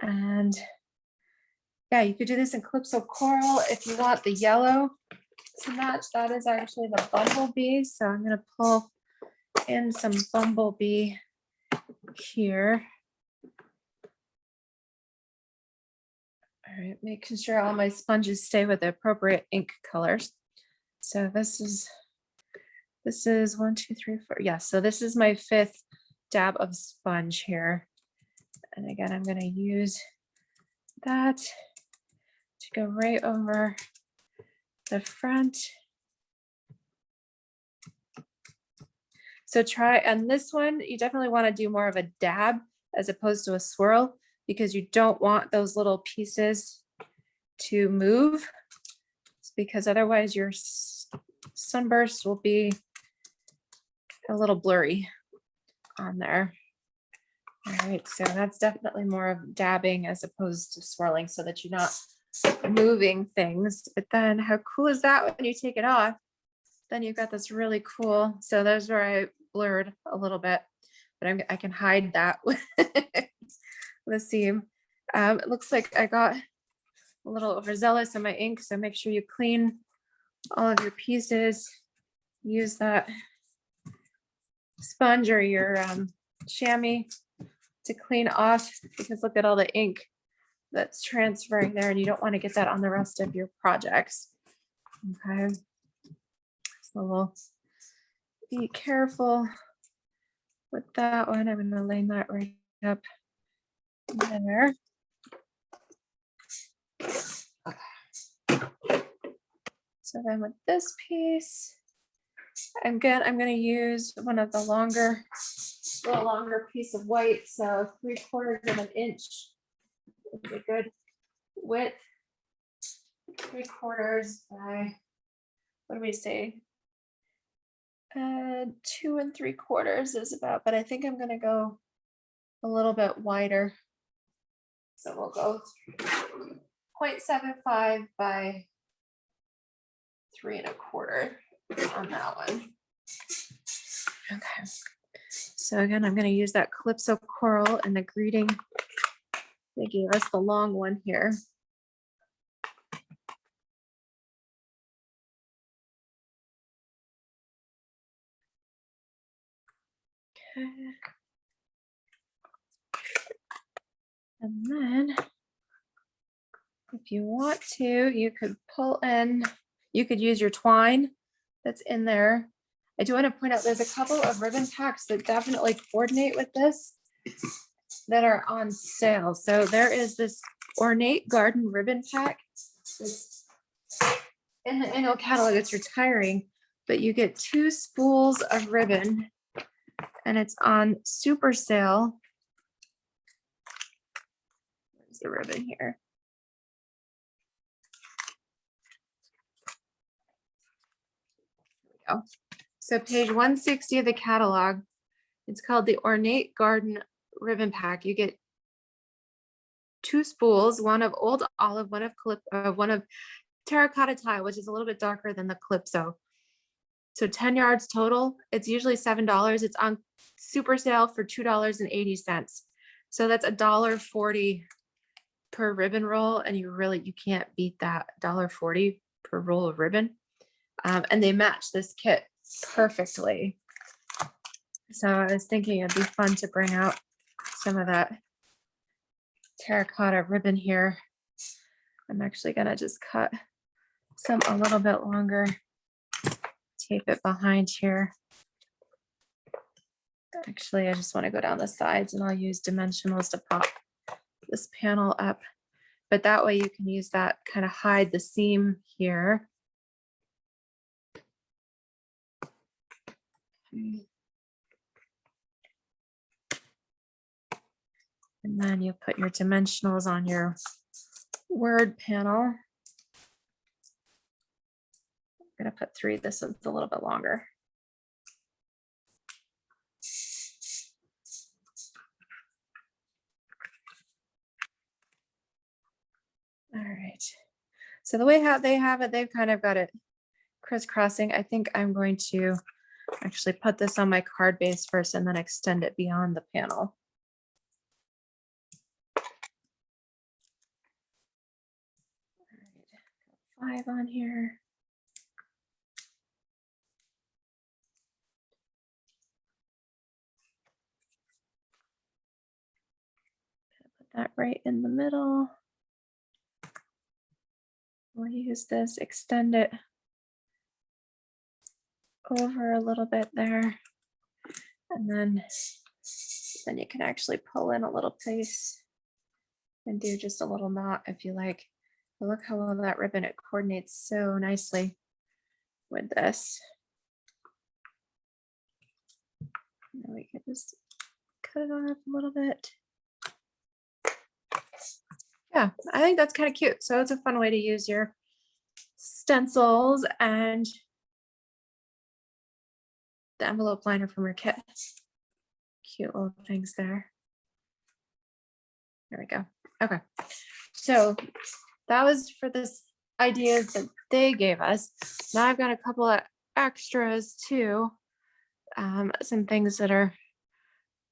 And yeah, you could do this in Calypso Coral if you want the yellow to match. That is actually the bumblebee. So I'm going to pull in some bumblebee here. All right, making sure all my sponges stay with the appropriate ink colors. So this is 1, 2, 3, 4. Yeah, so this is my 5th dab of sponge here. And again, I'm going to use that to go right over the front. So try, and this one, you definitely want to do more of a dab as opposed to a swirl, because you don't want those little pieces to move, because otherwise your sunburst will be a little blurry on there. All right, so that's definitely more of dabbing as opposed to swirling, so that you're not moving things. But then how cool is that when you take it off? Then you've got this really cool, so there's where I blurred a little bit, but I can hide that with the seam. It looks like I got a little overzealous in my ink, so make sure you clean all of your pieces. Use that sponge or your chamois to clean off, because look at all the ink that's transferring there, and you don't want to get that on the rest of your projects. Okay, so we'll be careful with that one. I'm going to line that right up there. So then with this piece, again, I'm going to use one of the longer piece of white. So 3/4 of an inch is a good width. 3/4 by, what do we say? 2 3/4 is about, but I think I'm going to go a little bit wider. So we'll go 0.75 by 3 1/4 on that one. Okay. So again, I'm going to use that Calypso Coral and the greeting. They gave us the long one here. Okay. And then if you want to, you could pull in, you could use your twine that's in there. I do want to point out there's a couple of ribbon packs that definitely coordinate with this that are on sale. So there is this Ornate Garden ribbon pack that's in the annual catalog. It's retiring, but you get 2 spools of ribbon and it's on super sale. Where's the ribbon here? There we go. So page 160 of the catalog, it's called the Ornate Garden ribbon pack. You get 2 spools, one of old olive, one of terracotta tile, which is a little bit darker than the Calypso. So 10 yards total. It's usually $7. It's on super sale for $2.80. So that's $1.40 per ribbon roll, and you can't beat that $1.40 per roll of ribbon. And they match this kit perfectly. So I was thinking it'd be fun to bring out some of that terracotta ribbon here. I'm actually gonna just cut some a little bit longer, tape it behind here. Actually, I just want to go down the sides, and I'll use dimensionals to pop this panel up. But that way you can use that, kind of hide the seam here. Okay. And then you put your dimensionals on your word panel. I'm gonna put 3. This one's a little bit longer. All right. So the way how they have it, they've kind of got it crisscrossing. I think I'm going to actually put this on my card base first and then extend it beyond the panel. All right. 5 on here. Put that right in the middle. We'll use this, extend it over a little bit there. And then you can actually pull in a little piece and do just a little knot if you like. But look how well that ribbon, it coordinates so nicely with this. Now we can just cut it off a little bit. Yeah, I think that's kind of cute. So it's a fun way to use your stencils and the envelope liner from your kit. Cute little things there. There we go. Okay, so that was for this ideas that they gave us. Now I've got a couple of extras too. Some things that are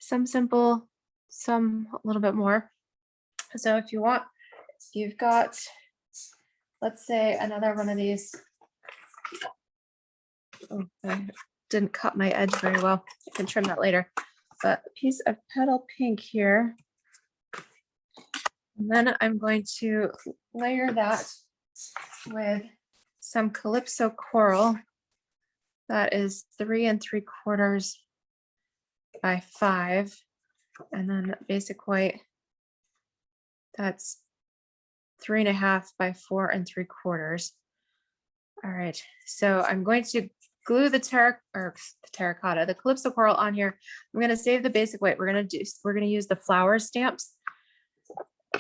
some simple, some a little bit more. So if you want, you've got, let's say another one of these. Oh, I didn't cut my edge very well. I can trim that later. But a piece of petal pink here. And then I'm going to layer that with some Calypso Coral. That is 3 3/4 by 5. And then basic white, that's 3 1/2 by 4 3/4. All right, so I'm going to glue the terracotta, the Calypso Coral on here. I'm going to save the basic white. We're going to use the flower stamps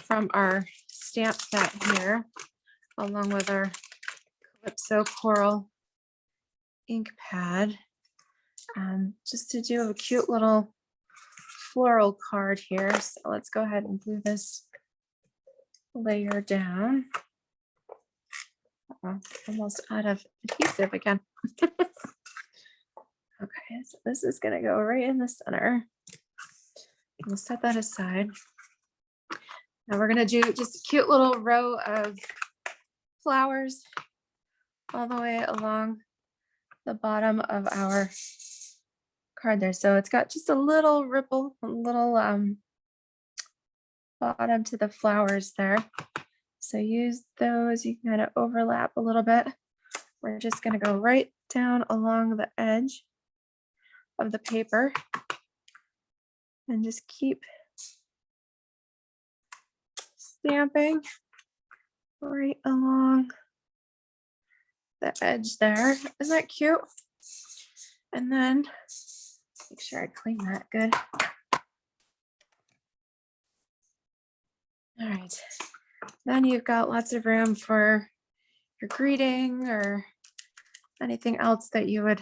from our stamp set here, along with our Calypso Coral ink pad, just to do a cute little floral card here. So let's go ahead and glue this layer down. Almost out of adhesive again. Okay, so this is going to go right in the center. We'll set that aside. Now we're going to do just a cute little row of flowers all the way along the bottom of our card there. So it's got just a little ripple, a little bottom to the flowers there. So use those, you can kind of overlap a little bit. We're just going to go right down along the edge of the paper and just keep stamping right along the edge there. Isn't that cute? And then make sure I clean that good. All right. Then you've got lots of room for your greeting or anything else that you would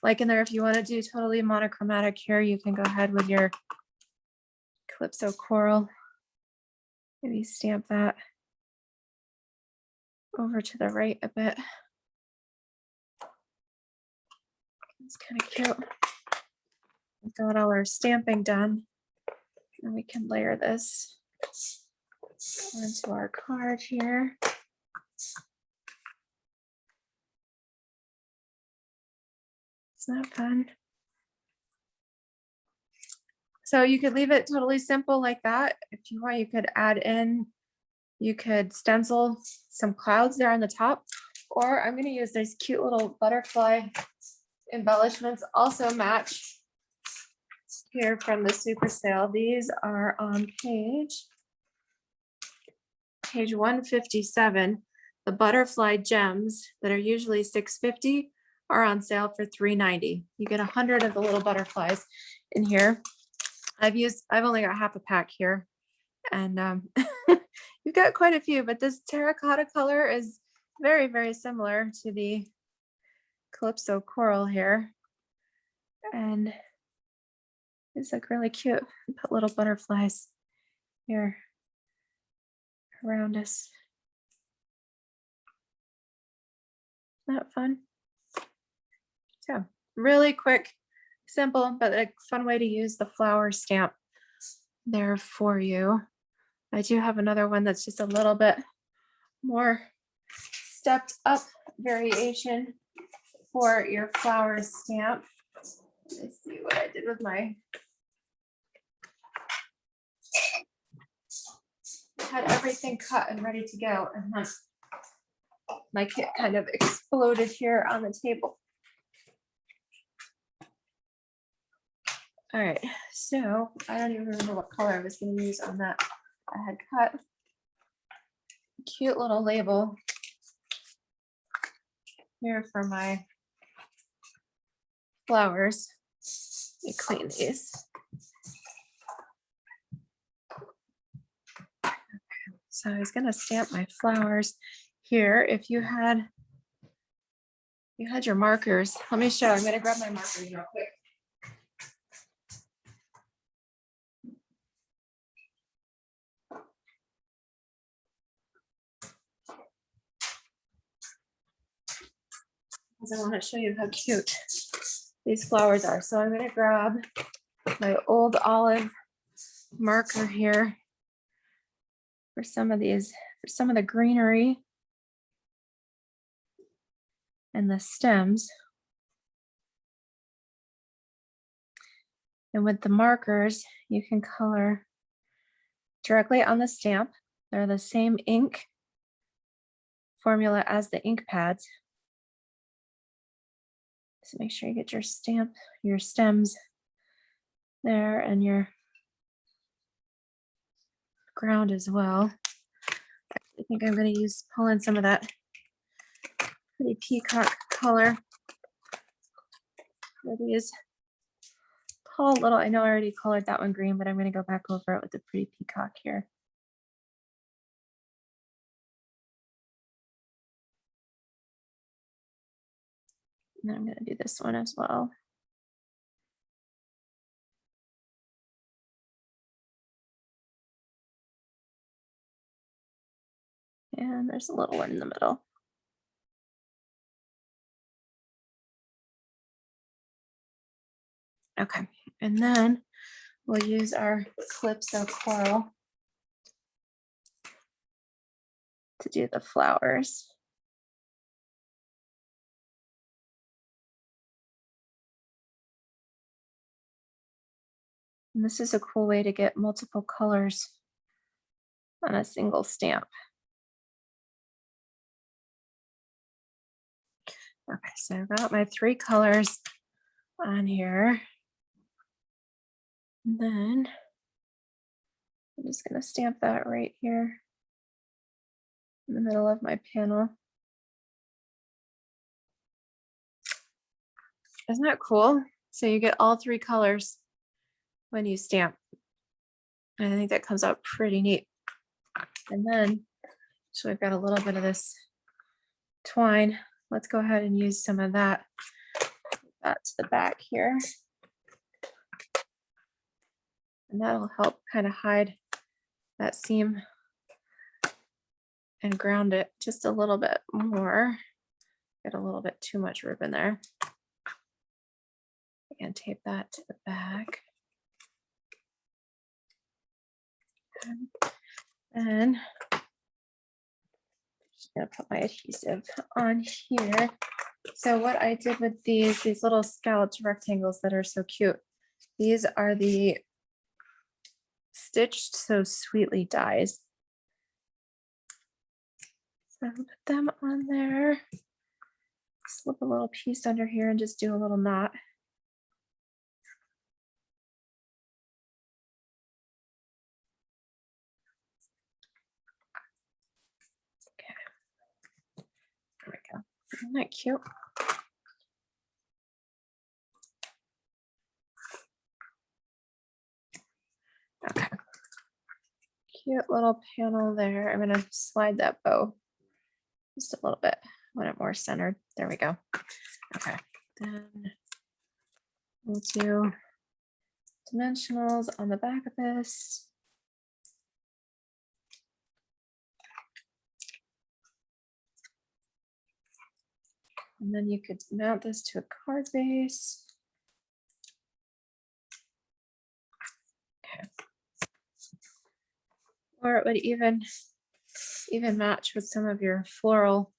like in there. If you want to do totally monochromatic here, you can go ahead with your Calypso Coral. Maybe stamp that over to the right a bit. It's kind of cute. We've got all our stamping done. And we can layer this onto our card here. Isn't that fun? So you could leave it totally simple like that. If you want, you could add in, you could stencil some clouds there on the top, or I'm going to use these cute little butterfly embellishments, also match here from the super sale. These are on page 157. The butterfly gems that are usually $6.50 are on sale for $3.90. You get 100 of the little butterflies in here. I've only got half a pack here. And you've got quite a few, but this terracotta color is very, very similar to the Calypso Coral here. And it's like really cute. Put little butterflies here around us. Isn't that fun? So really quick, simple, but a fun way to use the flower stamp there for you. I do have another one that's just a little bit more stepped up variation for your flower stamp. Let's see what I did with my, had everything cut and ready to go, and then my kit kind of exploded here on the table. All right, so I don't even remember what color I was going to use on that. I had cut a cute little label here for my flowers. Let me clean these. So I was going to stamp my flowers here. If you had your markers, let me show. I'm going to grab my markers real quick. Because I want to show you how cute these flowers are. So I'm going to grab my old olive marker here for some of these, for some of the greenery and the stems. And with the markers, you can color directly on the stamp. They're the same ink formula as the ink pads. So make sure you get your stamp, your stems there, and your ground as well. I think I'm going to pull in some of that pretty peacock color for these tall little, I know I already colored that one green, but I'm going to go back over it with the pretty peacock here. And then I'm going to do this one as well. And there's a little one in the middle. Okay, and then we'll use our Calypso Coral to do the flowers. And this is a cool way to get multiple colors on a single stamp. Okay, so I've got my 3 colors on here. And then I'm just going to stamp that right here in the middle of my panel. Isn't that cool? So you get all 3 colors when you stamp. And I think that comes out pretty neat. And then, so I've got a little bit of this twine. Let's go ahead and use some of that. That's the back here. And that'll help kind of hide that seam and ground it just a little bit more. Get a little bit too much ribbon there. And tape that to the back. And just gonna put my adhesive on here. So what I did with these little scalloped rectangles that are so cute, these are the Stitched So Sweetly dies. So I'll put them on there. Slip a little piece under here and just do a little knot. Okay. There we go. Isn't that cute? Okay. cute little panel there. I'm gonna slide that bow just a little bit. I want it more centered. There we go. Okay, then we'll do dimensionals on the back of this. And then you could mount this to a card base. Okay. Or it would even match with some of your floral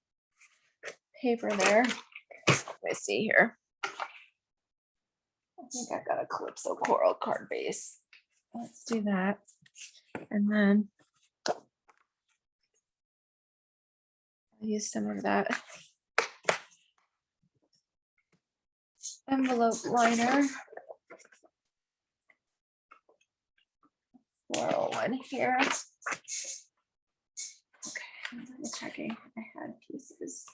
paper there. Let me see here. I think I've got a Calypso Coral card base. Let's do that. And then I'll use some of that envelope liner. Floral one here. Okay, I'm checking. I had pieces.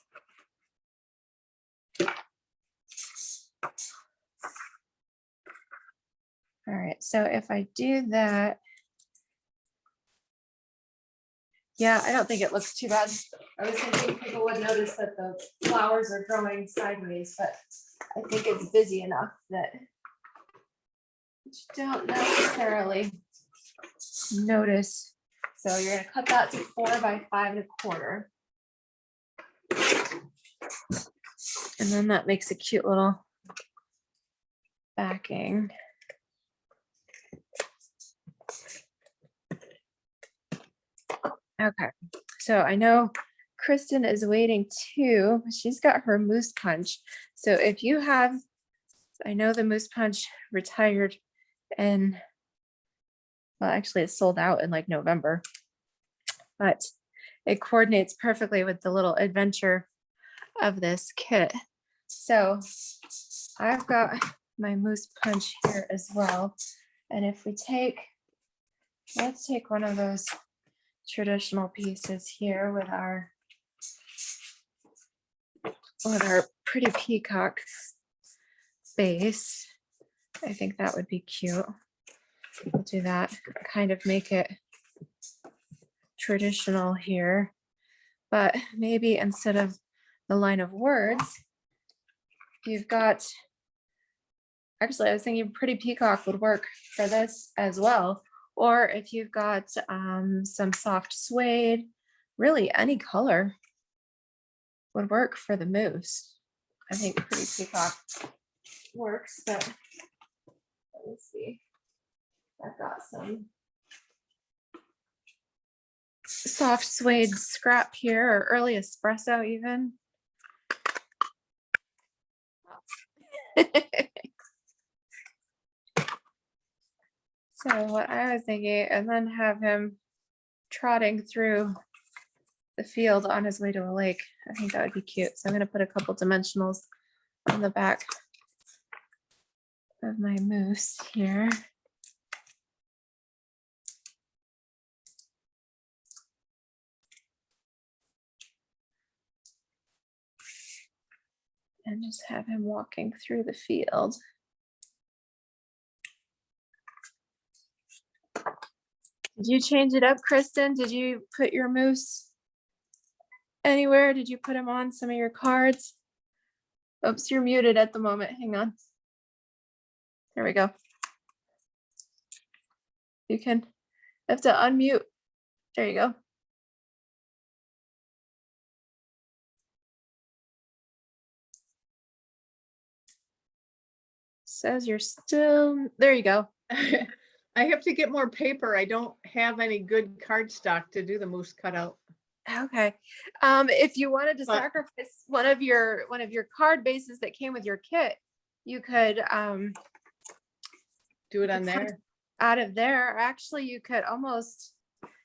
All right, so if I do that, yeah, I don't think it looks too bad. I was thinking people would notice that the flowers are growing sideways, but I think it's busy enough that you don't necessarily notice. So you're gonna cut that to 4 by 5 1/4. And then that makes a cute little backing. Okay, so I know Kristen is waiting too. She's got her mousse punch. So if you have, I know the mousse punch retired and well, actually it's sold out in like November, but it coordinates perfectly with the little adventure of this kit. So I've got my mousse punch here as well. And if we take, let's take one of those traditional pieces here with our pretty peacock base. I think that would be cute. We'll do that, kind of make it traditional here, but maybe instead of the line of words, you've got, actually I was thinking pretty peacock would work for this as well. Or if you've got some soft suede, really any color would work for the mousse. I think pretty peacock works, but let me see. I've got some soft suede scrap here, or early espresso even. So what I was thinking, and then have him trotting through the field on his way to a lake. I think that would be cute. So I'm going to put a couple dimensionals on the back of my mousse here. And just have him walking through the field. Did you change it up, Kristen? Did you put your mousse anywhere? Did you put them on some of your cards? Oops, you're muted at the moment. Hang on. There we go. You can have to unmute. There you go. Says you're still, there you go. I have to get more paper. I don't have any good cardstock to do the mousse cutout. Okay. If you wanted to sacrifice one of your card bases that came with your kit, you could Do it on there. Out of there. Actually, you could almost,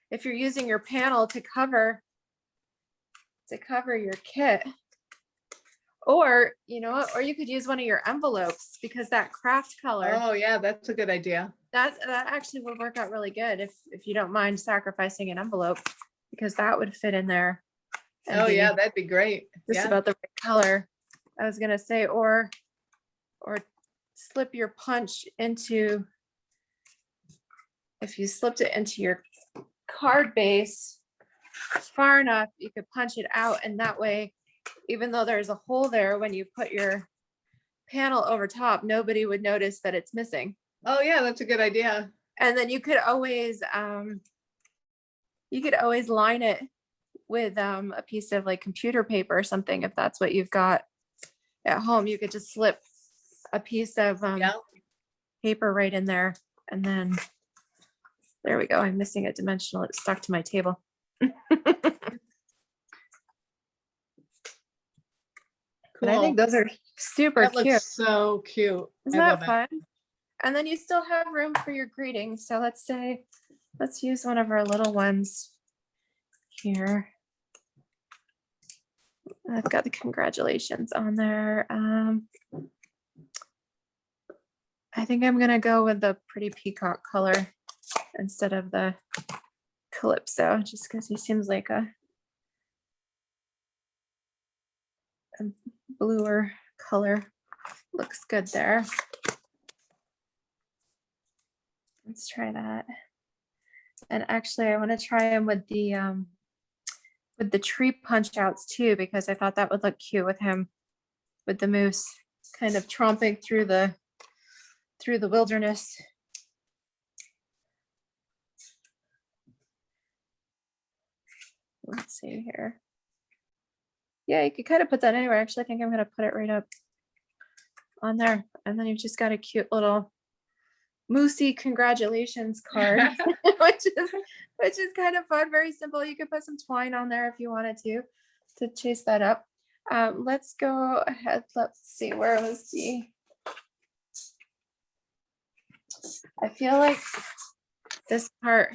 if you're using your panel to cover your kit, or you know what, or you could use one of your envelopes, because that craft color. Oh yeah, that's a good idea. That actually would work out really good if you don't mind sacrificing an envelope, because that would fit in there. Oh yeah, that'd be great. Just about the right color. I was gonna say, or slip your punch into, if you slipped it into your card base far enough, you could punch it out, and that way, even though there's a hole there, when you put your panel over top, nobody would notice that it's missing. Oh yeah, that's a good idea. And then you could always line it with a piece of like computer paper or something. If that's what you've got at home, you could just slip a piece of Yeah. paper right in there, and then there we go. I'm missing a dimensional. It's stuck to my table. But I think Cool. those are super That cute. looks so cute. Isn't I that love it. fun? And then you still have room for your greetings. So let's use one of our little ones here. I've got the congratulations on there. I think I'm gonna go with the pretty peacock color instead of the Calypso, just because he seems like a bluer color. Looks good there. Let's try that. And actually, I want to try him with the tree punch outs too, because I thought that would look cute with him, with the moose kind of tromping through the wilderness. Let's see here. Yeah, you could kind of put that anywhere. Actually, I think I'm going to put it right up on there. And then you've just got a cute little moosey congratulations card, which is kind of fun. Very simple. You could put some twine on there if you wanted to chase that up. Let's go ahead. Let's see, where was the, I feel like this part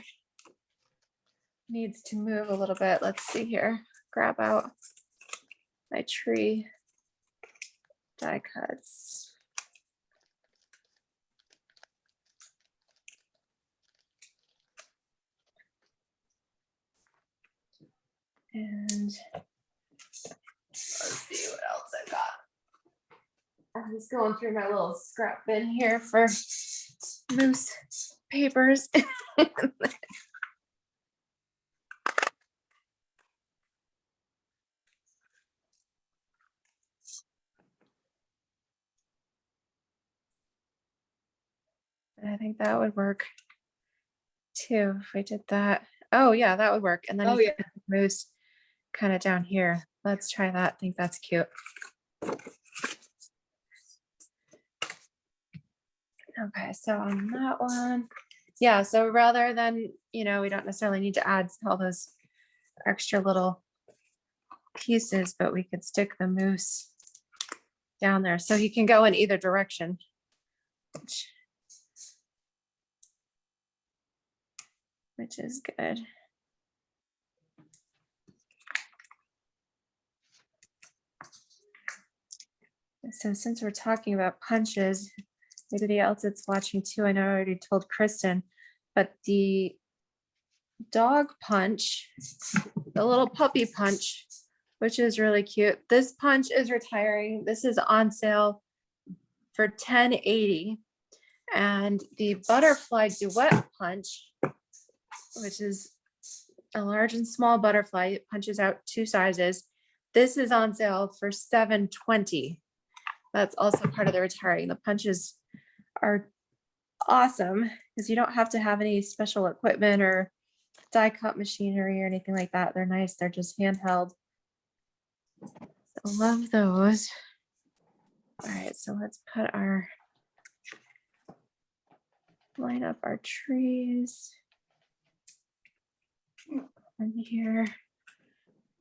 needs to move a little bit. Let's see here. Grab out my tree die cuts. And let's see what else I got. I'm just going through my little scrap bin here for moose papers. And I think that would work too if we did that. Oh yeah, that would work. And then Oh you yeah. put the moose kind of down here. Let's try that. I think that's cute. Okay, so on that one, yeah, so rather than, we don't necessarily need to add all those extra little pieces, but we could stick the moose down there. So he can go in either direction. Which is good. So since we're talking about punches, anybody else that's watching too, I know I already told Kristen, but the dog punch, the little puppy punch, which is really cute. This punch is retiring. This is on sale for $10.80. And the butterfly duet punch, which is a large and small butterfly, it punches out two sizes. This is on sale for $7.20. That's also part of the retiring. The punches are awesome because you don't have to have any special equipment or die cut machinery or anything like that. They're nice. They're just handheld. So love those. All right, so let's line up our trees in here.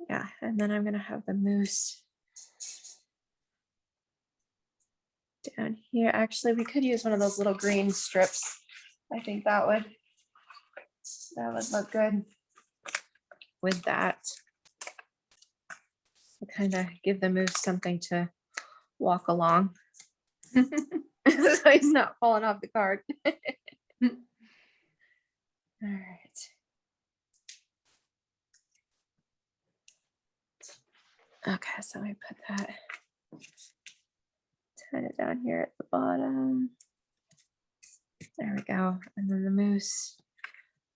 Yeah, and then I'm gonna have the moose down here. Actually, we could use one of those little green strips. I think that would look good with that. To kind of give the moose something to walk along. So he's not falling off the card. All right. Okay, so I put that kind of down here at the bottom. There we go. And then the moose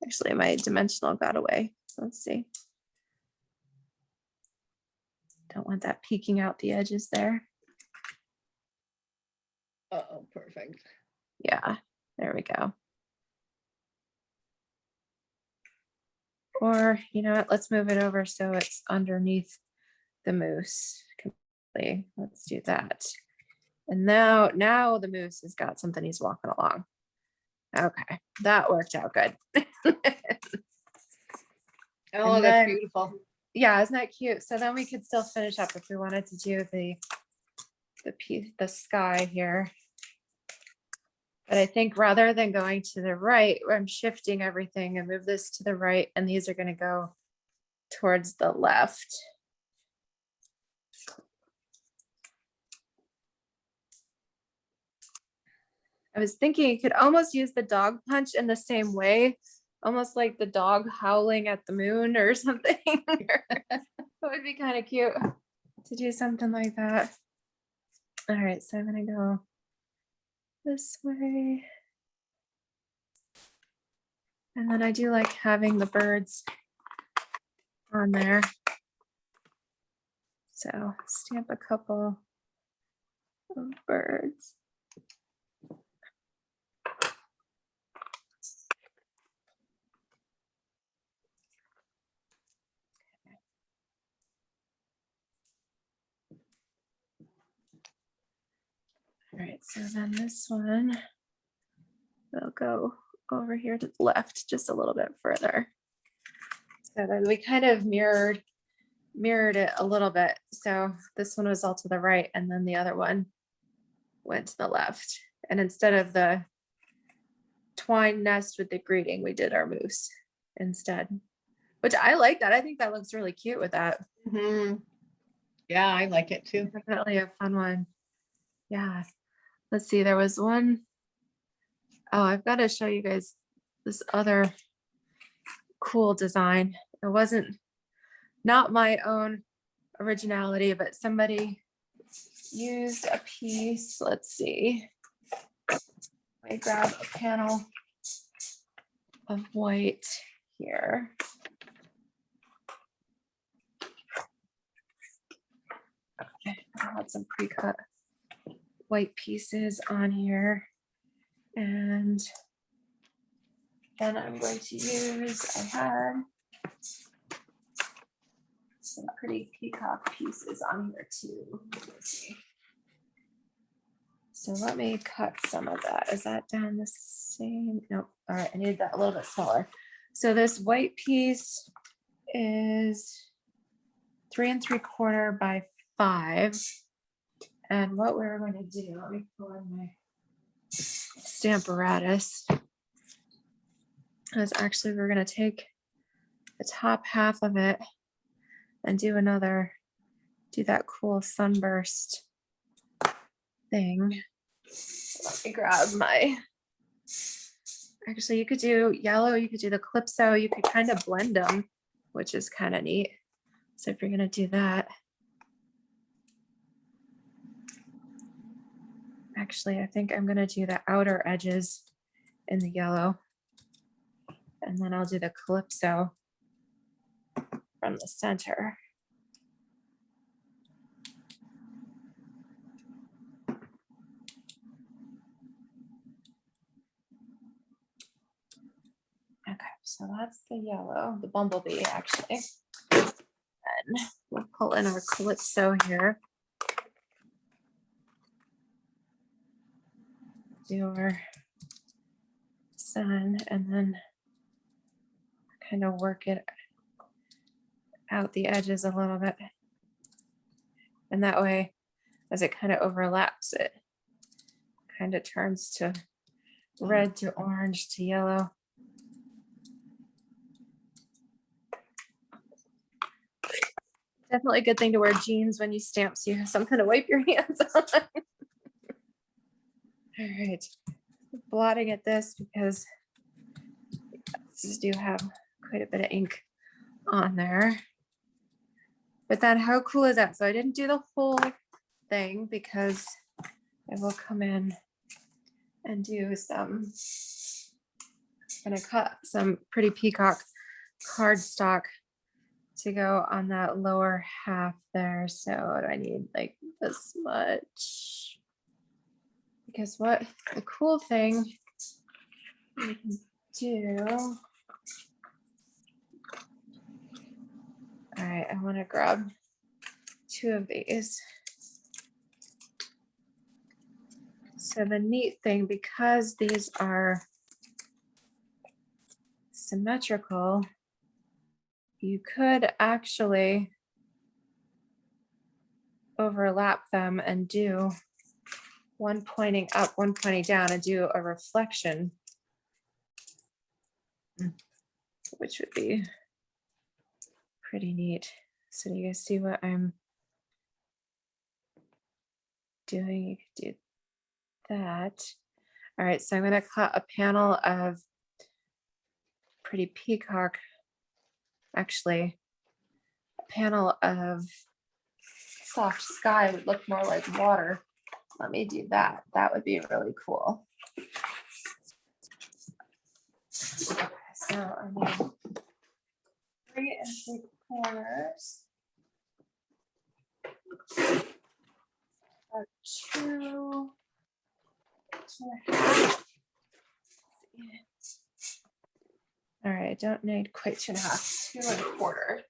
Actually, my dimensional got away. Let's see. Don't want that peeking out the edges there. Uh-oh, perfect. Yeah, there we go. Or, you know what, let's move it over so it's underneath the mousse completely. Let's do that. And now the mousse has got something he's walking along. Okay, that worked out good. Oh, And that's then- beautiful. Yeah, isn't that cute? So then we could still finish up if we wanted to do the sky here. But I think rather than going to the right, I'm shifting everything and move this to the right, and these are going to go towards the left. I was thinking you could almost use the dog punch in the same way, almost like the dog howling at the moon or something. That would be kind of cute to do something like that. All right, so I'm gonna go this way. And then I do like having the birds on there. So stamp a couple of birds. All right, so then this one will go over here to the left just a little bit further. So then we kind of mirrored it a little bit. So this one was all to the right, and then the other one went to the left. And instead of the twine nest with the greeting, we did our mousse instead, which I like that. I think that looks really cute with that. Mhm. Yeah, I like it too. Definitely a fun one. Yeah. Let's see, there was one. Oh, I've got to show you guys this other cool design. It wasn't not my own originality, but somebody used a piece. Let's see. Let me grab a panel of white here. Okay, I had some pre-cut white pieces on here. And then I'm going to use, I had some pretty peacock pieces on here too. Let's see. So let me cut some of that. Is that down the same? Nope. All right, I need that a little bit smaller. So this white piece is 3 3/4 by 5. And what we're going to do, let me pull in my Stamparatus. Is actually we're going to take the top half of it and do that cool sunburst thing. So let me grab actually you could do yellow, you could do the Calypso, you could kind of blend them, which is kind of neat. So if you're going to do that, actually, I think I'm going to do the outer edges in the yellow. And then I'll do the Calypso from the center. Okay, so that's the yellow, the bumblebee actually. And we'll pull in our Calypso here. Do our sun and then kind of work it out the edges a little bit. And that way, as it kind of overlaps, it kind of turns to red to orange to yellow. Definitely a good thing to wear jeans when you stamp so you have something to wipe your hands on. All right, blotting at this because these do have quite a bit of ink on there. But then how cool is that? So I didn't do the whole thing because I will come in and do some gonna cut some pretty peacock cardstock to go on that lower half there. So what do I need? Like this much. Because what the cool thing we can do. All right, I want to grab 2 of these. So the neat thing, because these are symmetrical, you could actually overlap them and do one pointing up, one pointing down, and do a reflection, which would be pretty neat. So do you guys see what I'm doing? You could do that. All right, so I'm going to cut a panel of pretty peacock, actually a panel of soft sky would look more like water. Let me do that. That would be really cool. Okay, so I'm going to bring it into corners. About 2, 2.5. All right, I don't need quite 2.5, 2.25.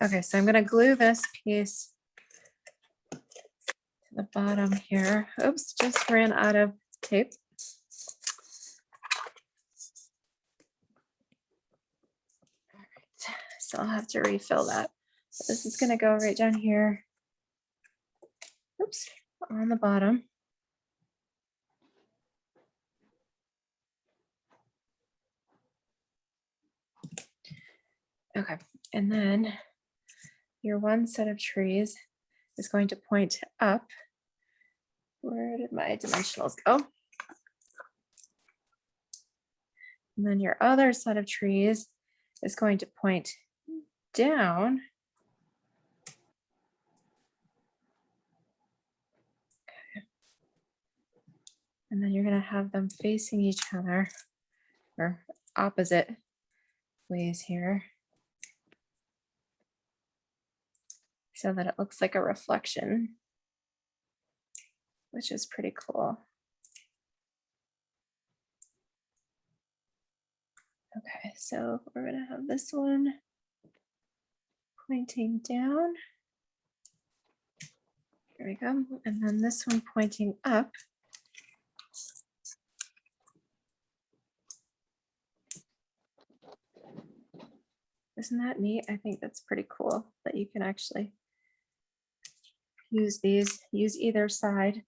Okay, so I'm going to glue this piece to the bottom here. Oops, just ran out of tape. All right, so I'll have to refill that. So this is going to go right down here. Oops, on the bottom. Okay, and then your one set of trees is going to point up. Where did my dimensionals go? And then your other set of trees is going to point down. Okay. And then you're going to have them facing each other, or opposite ways here, so that it looks like a reflection, which is pretty cool. Okay, so we're going to have this one pointing down. There we go. And then this one pointing up. Isn't that neat? I think that's pretty cool that you can actually use these, use either side.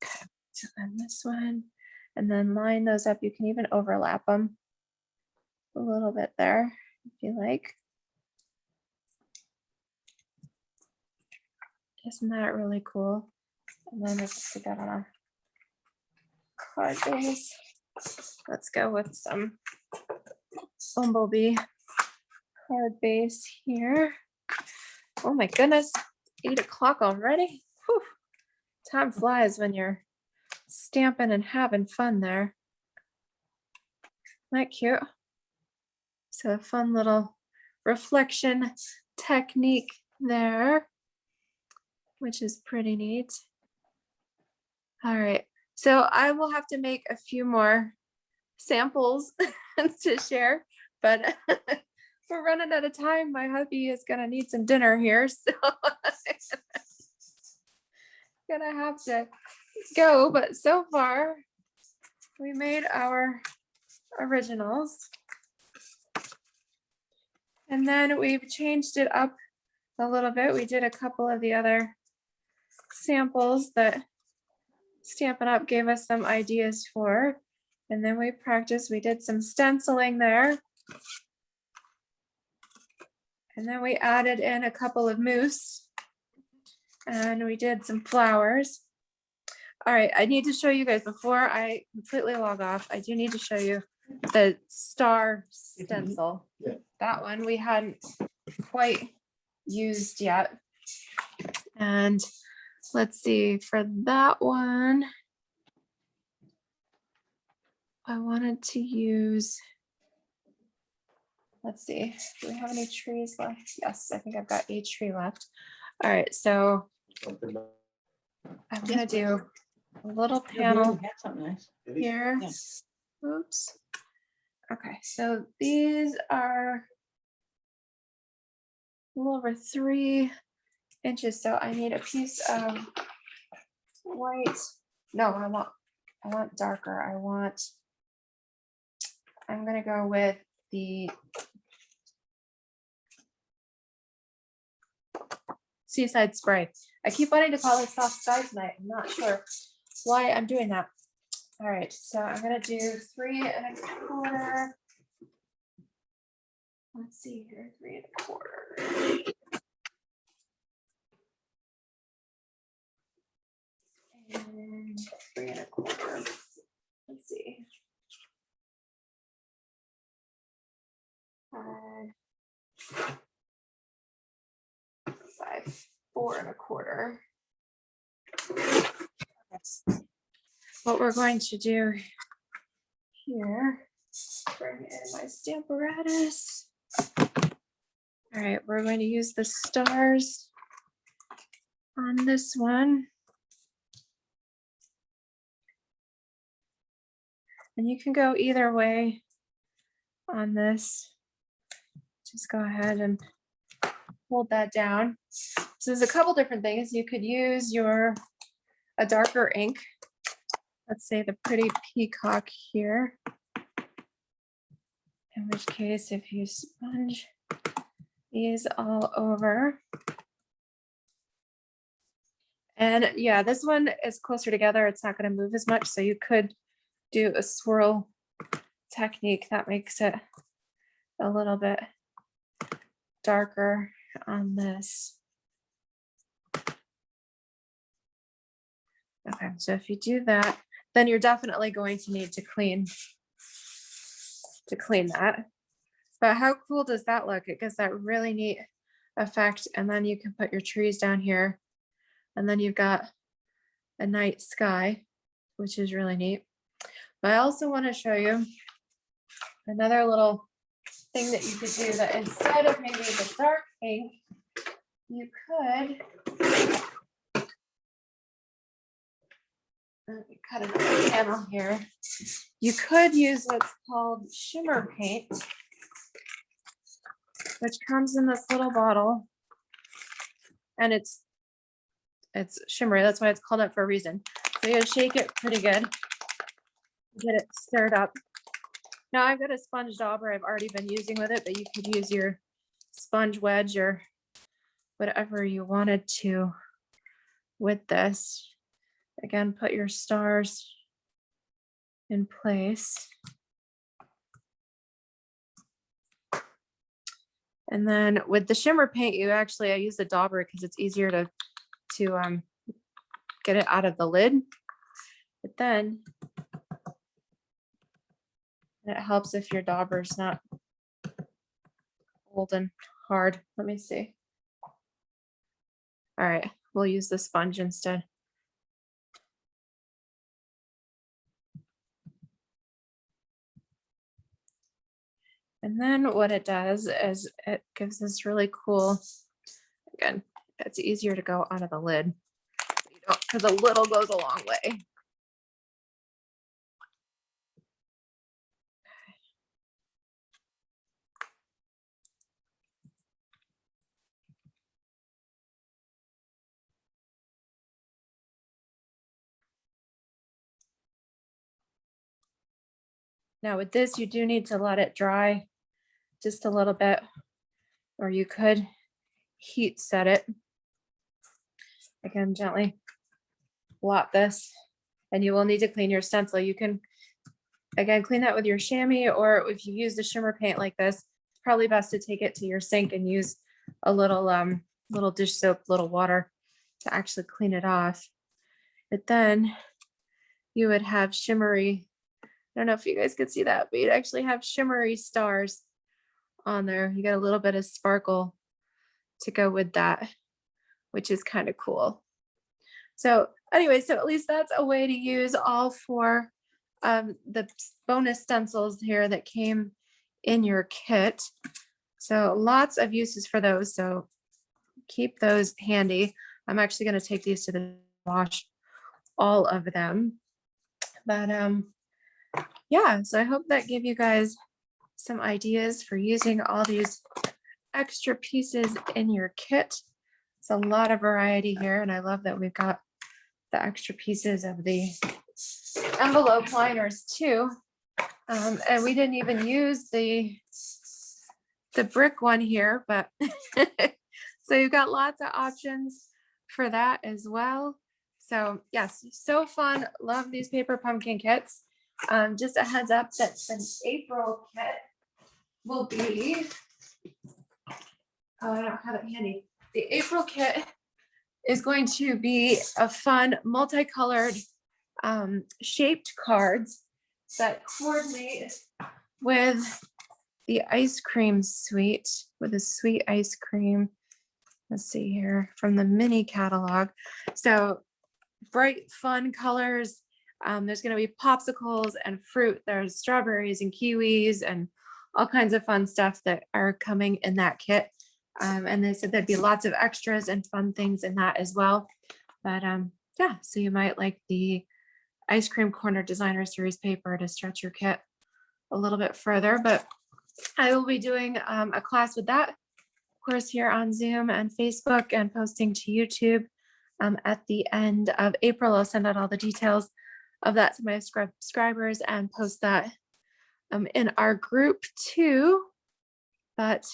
Okay, so then this one, and then line those up. You can even overlap them a little bit there if you like. Isn't that really cool? And then let's put that on a card base. Let's go with some bumblebee card base here. Oh my goodness, 8 o'clock already. Whew. Time flies when you're stamping and having fun there. Isn't that cute? So a fun little reflection technique there, which is pretty neat. All right, so I will have to make a few more samples to share, but we're running out of time. My hubby is gonna need some dinner here, so gonna have to go. But so far, we made our originals, and then we've changed it up a little bit. We did a couple of the other samples that Stampin' Up gave us some ideas for, and then we practiced. We did some stenciling there, and then we added in a couple of mousse, and we did some flowers. All right, I need to show you guys before I completely log off. I do need to show you the star stencil. Yeah. That one we hadn't quite used yet. And let's see, for that one, I wanted to use, let's see, do we have any trees left? Yes, I think I've got a tree left. All right, so I'm gonna do a little panel Something nice. here. Yeah. Oops. Okay, so these are a little over 3 inches. So I need a piece of white. No, I want darker. I'm gonna go with the Seaside Spray. I keep wanting to call it Soft Sky tonight. I'm not sure why I'm doing that. All right, so I'm gonna do 3 1/4. Let's see here, 3 1/4. And 3 1/4. Let's see. 5, 4 1/4. What we're going to do here, bring in my stamp apparatus. All right, we're going to use the stars on this one. And you can go either way on this. Just go ahead and hold that down. So there's a couple different things. You could use a darker ink. Let's say the Pretty Peacock here. In which case, if you sponge these all over. And yeah, this one is closer together. It's not going to move as much. So you could do a swirl technique that makes it a little bit darker on this. Okay, so if you do that, then you're definitely going to need to clean that. But how cool does that look? It gives that really neat effect. And then you can put your trees down here. And then you've got a night sky, which is really neat. But I also want to show you another little thing that you could do, that instead of maybe the dark ink, you could let me cut another panel here. You could use what's called Shimmer Paint, which comes in this little bottle, and it's shimmery. That's why it's called that for a reason. So you gotta shake it pretty good, get it stirred up. Now I've got a sponge dauber I've already been using with it, but you could use your sponge wedge or whatever you wanted to with this. Again, put your stars in place. And then with the shimmer paint, I use the dauber because it's easier to get it out of the lid. But then it helps if your dauber's not old and hard. Let me see. All right, we'll use the sponge instead. And then what it does is it gives this really cool, again, it's easier to go out of the lid, because a little goes a long way. Now with this, you do need to let it dry just a little bit, or you could heat set it. Again, gently blot this, and you will need to clean your stencil. You can, again, clean that with your chamois, or if you use the shimmer paint like this, it's probably best to take it to your sink and use a little dish soap, little water to actually clean it off. But then you would have shimmery I don't know if you guys could see that, but you actually have shimmery stars on there. You get a little bit of sparkle to go with that, which is kind of cool. So anyway, so at least that's a way to use all four the bonus stencils here that came in your kit. So lots of uses for those. So keep those handy. I'm actually going to take these to the wash, all of them. But yeah, so I hope that gave you guys some ideas for using all these extra pieces in your kit. It's a lot of variety here, and I love that we've got the extra pieces of the envelope liners too. And we didn't even use the brick one here, but so you've got lots of options for that as well. So yes, so fun. Love these paper pumpkin kits. Just a heads up that the April kit will be, oh, I don't have it handy. The April kit is going to be a fun multicolored shaped cards that coordinate with the ice cream suite, with a sweet ice cream. Let's see here from the mini catalog. So bright, fun colors. There's going to be popsicles and fruit. There's strawberries and kiwis and all kinds of fun stuff that are coming in that kit. And they said there'd be lots of extras and fun things in that as well. But yeah, so you might like the ice cream corner designer series paper to stretch your kit a little bit further. But I will be doing a class with that, of course, here on Zoom and Facebook, and posting to YouTube at the end of April. I'll send out all the details of that to my subscribers and post that in our group too. But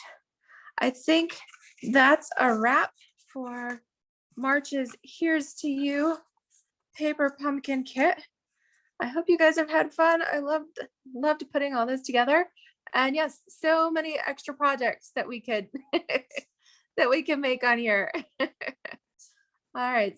I think that's a wrap for March's Here's to You paper pumpkin kit. I hope you guys have had fun. I loved putting all this together. And yes, so many extra projects that we could that we can make on here. All right.